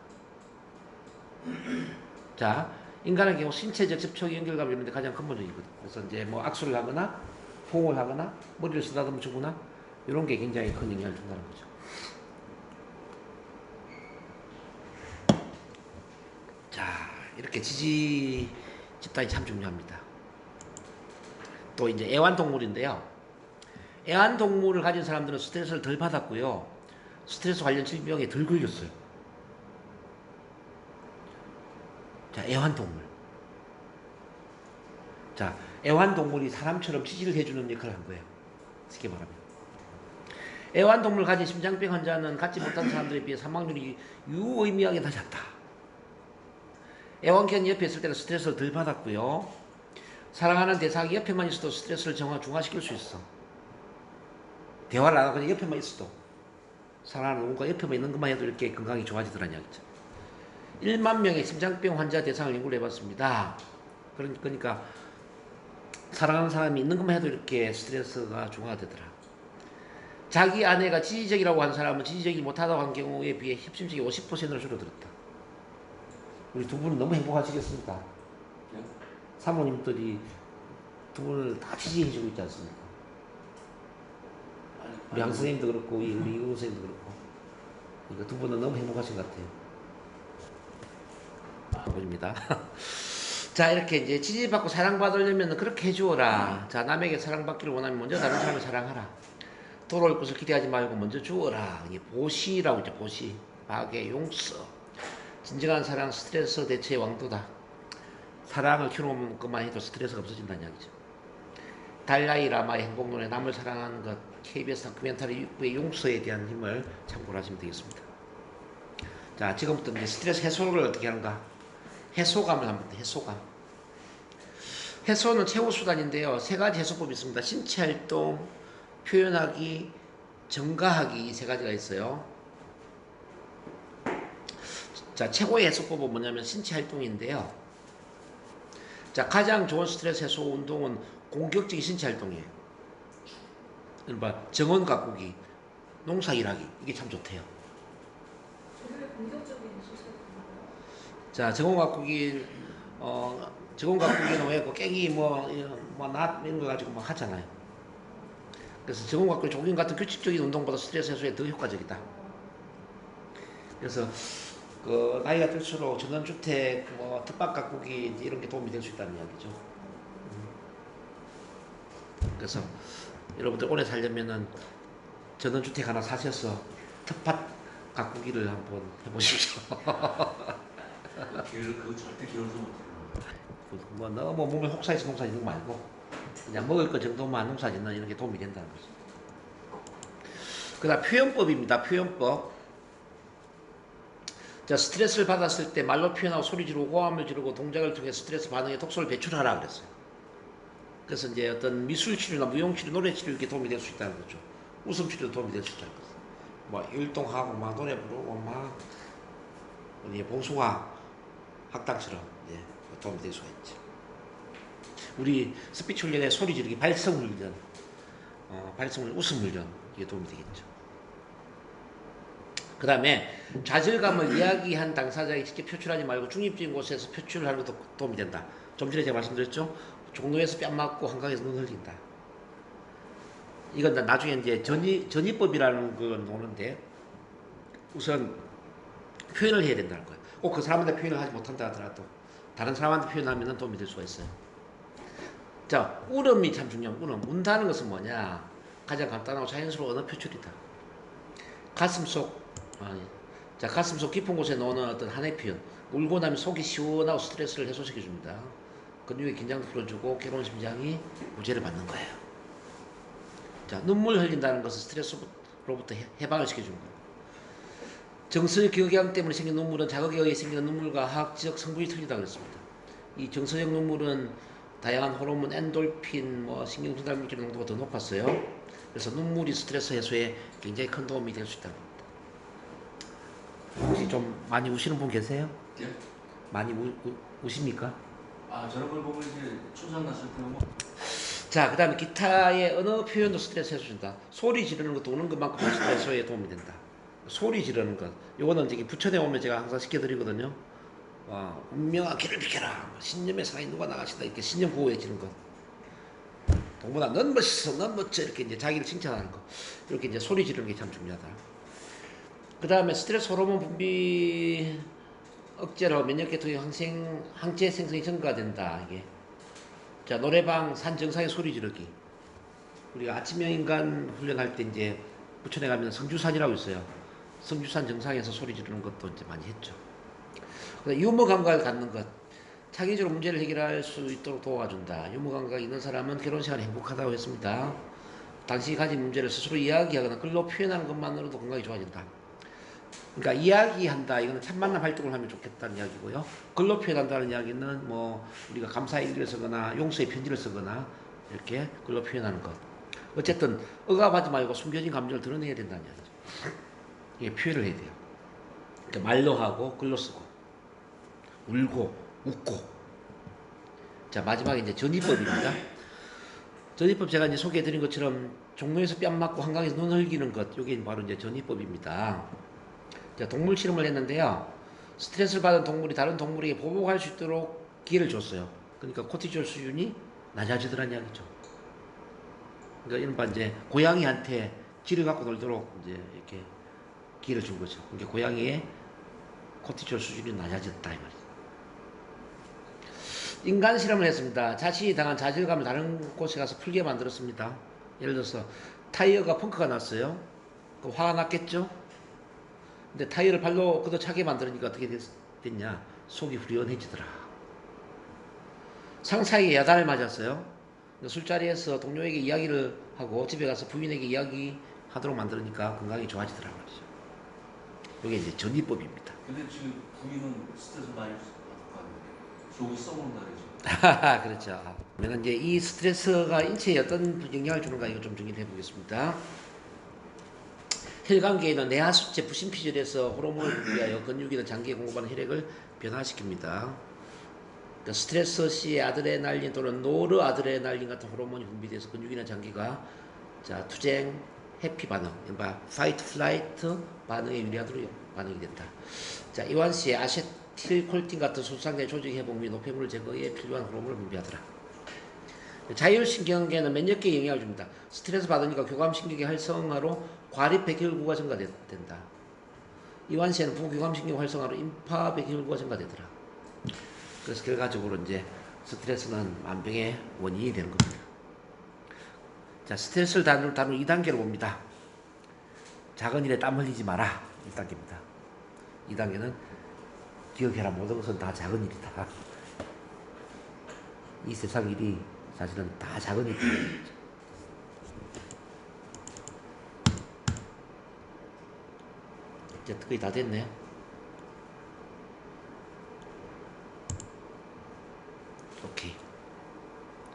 자, 인간의 경우 신체적 접촉이 연결감이 있는데 가장 근본적이거든. 그래서 이제 뭐 악수를 하거나 포옹을 하거나 머리를 쓰다듬어 주거나 이런 게 굉장히 큰 영향을 준다는 거죠. 자, 이렇게 지지 집단이 참 중요합니다. 또 이제 애완동물인데요. 애완동물을 가진 사람들은 스트레스를 덜 받았고요. 스트레스 관련 질병에 덜 걸렸어요. 자, 애완동물. 자, 애완동물이 사람처럼 지지를 해주는 역할을 한 거예요. 쉽게 말하면. 애완동물 가진 심장병 환자는 갖지 못한 사람들에 비해 사망률이 유의미하게 낮았다. 애완견이 옆에 있을 때는 스트레스를 덜 받았고요. 사랑하는 대상이 옆에만 있어도 스트레스를 중화시킬 수 있어. 대화를 안 하고 그냥 옆에만 있어도. 사랑하는 누군가 옆에만 있는 것만 해도 이렇게 건강이 좋아지더라는 이야기죠. 1만 명의 심장병 환자 대상을 연구를 해봤습니다. 그러니까 사랑하는 사람이 있는 것만 해도 이렇게 스트레스가 중화되더라. 자기 아내가 지지적이라고 한 사람은 지지적이 못하다고 한 경우에 비해 협심증이 50%를 줄어들었다. 우리 두 분은 너무 행복하시겠습니다. 네? 사모님들이 두 분을 다 지지해주고 있지 않습니까? 우리 양 선생님도 그렇고 우리 이우 선생님도 그렇고 그러니까 두 분은 너무 행복하신 것 같아요. 아버지입니다. 자, 이렇게 이제 지지받고 사랑받으려면 그렇게 해주어라. 자, 남에게 사랑받기를 원하면 먼저 다른 사람을 사랑하라. 돌아올 것을 기대하지 말고 먼저 주어라. 이게 보시라고 있죠. 보시. 박의 용서. 진정한 사랑 스트레스 대체의 왕도다. 사랑을 키워놓은 것만 해도 스트레스가 없어진다는 이야기죠. 달라이 라마의 행복론에 남을 사랑하는 것, KBS 다큐멘터리 6부의 용서에 대한 힘을 참고를 하시면 되겠습니다. 자, 지금부터 이제 스트레스 해소를 어떻게 하는가? 해소감을 한번 해소감. 해소는 최후 수단인데요. 세 가지 해소법이 있습니다. 신체 활동, 표현하기, 정가하기 이 세 가지가 있어요. 자, 최고의 해소법은 뭐냐면 신체 활동인데요. 자, 가장 좋은 스트레스 해소 운동은 공격적인 신체 활동이에요. 그러니까 정원 가꾸기, 농사 일하기 이게 참 좋대요. 저게 공격적인 시설인가요? 자, 정원 가꾸기는 왜 그 깽이 낫 이런 거 가지고 막 하잖아요. 그래서 정원 가꾸기 조깅 같은 규칙적인 운동보다 스트레스 해소에 더 효과적이다. 그래서 그 나이가 들수록 전원주택, 텃밭 가꾸기 이런 게 도움이 될 수 있다는 이야기죠. 그래서 여러분들 오래 살려면은 전원주택 하나 사셔서 텃밭 가꾸기를 한번 해보십시오. 그거 절대 길어서 못해요. 뭐 너무 몸에 혹사해서 농사 짓는 거 말고 그냥 먹을 것 정도만 농사 짓는 이런 게 도움이 된다는 거죠. 그다음 표현법입니다. 표현법. 자, 스트레스를 받았을 때 말로 표현하고 소리 지르고 호함을 지르고 동작을 통해 스트레스 반응에 독소를 배출하라 그랬어요. 그래서 이제 어떤 미술 치료나 무용 치료, 노래 치료 이렇게 도움이 될 수 있다는 거죠. 웃음 치료도 도움이 될 수 있다는 거죠. 뭐 율동하고 막 노래 부르고 막 봉숭아 학당처럼 도움이 될 수가 있죠. 우리 스피치 훈련에 소리 지르기, 발성 훈련, 발성 훈련, 웃음 훈련 이게 도움이 되겠죠. 그 다음에 좌절감을 이야기한 당사자에게 직접 표출하지 말고 중립적인 곳에서 표출하는 것도 도움이 된다. 좀 전에 제가 말씀드렸죠. 종로에서 뺨 맞고 한강에서 눈 흘린다. 이건 나중에 이제 전이법이라는 걸 노는데 우선 표현을 해야 된다는 거예요. 꼭 그 사람한테 표현을 하지 못한다 하더라도 다른 사람한테 표현하면 도움이 될 수가 있어요. 자, 울음이 참 중요한 울음. 운다는 것은 뭐냐? 가장 간단하고 자연스러운 언어 표출이다. 가슴속 깊은 곳에 넣는 어떤 한의 표현. 울고 나면 속이 시원하고 스트레스를 해소시켜줍니다. 근육의 긴장도 풀어주고 괴로운 심장이 무죄를 받는 거예요. 자, 눈물 흘린다는 것은 스트레스로부터 해방을 시켜주는 거예요. 정서적 기억양 때문에 생긴 눈물은 자극에 의해 생기는 눈물과 화학적 성분이 틀리다고 그랬습니다. 이 정서적 눈물은 다양한 호르몬, 엔돌핀, 신경전달 물질 농도가 더 높았어요. 그래서 눈물이 스트레스 해소에 굉장히 큰 도움이 될 수 있다고 합니다. 혹시 좀 많이 우시는 분 계세요? 예? 많이 우십니까? 아, 저런 걸 보면 이제 초상 났을 때 뭐. 자, 그 다음에 기타의 언어 표현도 스트레스 해소준다. 소리 지르는 것도 우는 것만큼 스트레스 해소에 도움이 된다. 소리 지르는 것. 요거는 이제 부천에 오면 제가 항상 시켜드리거든요. 운명아 길을 비켜라. 신념의 상에 누가 나가신다. 이렇게 신념 구호에 지는 것. 동문아, 넌 멋있어, 넌 멋져. 이렇게 이제 자기를 칭찬하는 거. 이렇게 이제 소리 지르는 게 참 중요하다. 그 다음에 스트레스 호르몬 분비 억제로 면역계통의 항체 생성이 증가된다. 이게. 자, 노래방 산 정상에 소리 지르기. 우리가 아침형 인간 훈련할 때 이제 부천에 가면 성주산이라고 있어요. 성주산 정상에서 소리 지르는 것도 이제 많이 했죠. 유머 감각을 갖는 것. 창의적으로 문제를 해결할 수 있도록 도와준다. 유머 감각이 있는 사람은 결혼 생활이 행복하다고 했습니다. 당신이 가진 문제를 스스로 이야기하거나 글로 표현하는 것만으로도 건강이 좋아진다. 그러니까 이야기한다. 이거는 첫 만남 활동을 하면 좋겠다는 이야기고요. 글로 표현한다는 이야기는 뭐 우리가 감사의 일기를 쓰거나 용서의 편지를 쓰거나 이렇게 글로 표현하는 것. 어쨌든 억압하지 말고 숨겨진 감정을 드러내야 된다는 이야기죠. 이게 표현을 해야 돼요. 그러니까 말로 하고 글로 쓰고 울고 웃고. 자, 마지막에 이제 전이법입니다. 전이법 제가 이제 소개해드린 것처럼 종로에서 뺨 맞고 한강에서 눈 흘기는 것, 이게 바로 이제 전이법입니다. 자, 동물 실험을 했는데요. 스트레스를 받은 동물이 다른 동물에게 보복할 수 있도록 기회를 줬어요. 그러니까 코티졸 수준이 낮아지더란 이야기죠. 그러니까 이른바 이제 고양이한테 기를 갖고 놀도록 이제 이렇게 기회를 준 거죠. 그러니까 고양이의 코티졸 수준이 낮아졌다 이 말이죠. 인간 실험을 했습니다. 자신이 당한 좌절감을 다른 곳에 가서 풀게 만들었습니다. 예를 들어서 타이어가 펑크가 났어요. 그럼 화가 났겠죠? 근데 타이어를 발로 걷어차게 만들으니까 어떻게 됐냐? 속이 후련해지더라. 상사에게 야단을 맞았어요. 술자리에서 동료에게 이야기를 하고 집에 가서 부인에게 이야기하도록 만들으니까 건강이 좋아지더라 말이죠. 이게 이제 전이법입니다. 근데 지금 부인은 스트레스 많이 받을 거 아니에요? 속이 썩은 날이죠. 그렇죠. 그러면 이제 이 스트레스가 인체에 어떤 영향을 주는가 이거 좀 정리해 보겠습니다. 혈관계에는 내하수체 부신피질에서 호르몬을 분비하여 근육이나 장기에 공급하는 혈액을 변화시킵니다. 그러니까 스트레스 시에 아드레날린 또는 노르아드레날린 같은 호르몬이 분비돼서 근육이나 장기가 자 투쟁, 해피 반응, 그러니까 fight, flight 반응에 유리하도록 반응이 된다. 자 이완 시에 아세틸콜틴 같은 손상된 조직 회복 및 노폐물 제거에 필요한 호르몬을 분비하더라. 자율신경계는 면역계에 영향을 줍니다. 스트레스 받으니까 교감신경계 활성화로 과립백혈구가 증가된다. 이완시에는 부교감신경 활성화로 임파백혈구가 증가되더라. 그래서 결과적으로 이제 스트레스는 만병의 원인이 되는 겁니다. 자, 스트레스를 다루는 2단계로 봅니다. 작은 일에 땀 흘리지 마라. 1단계입니다. 2단계는 기억해라. 모든 것은 다 작은 일이다. 이 세상 일이 사실은 다 작은 일이죠. 이제 거의 다 됐네요. 오케이.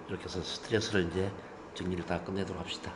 이렇게 해서 스트레스를 이제 정리를 다 끝내도록 합시다.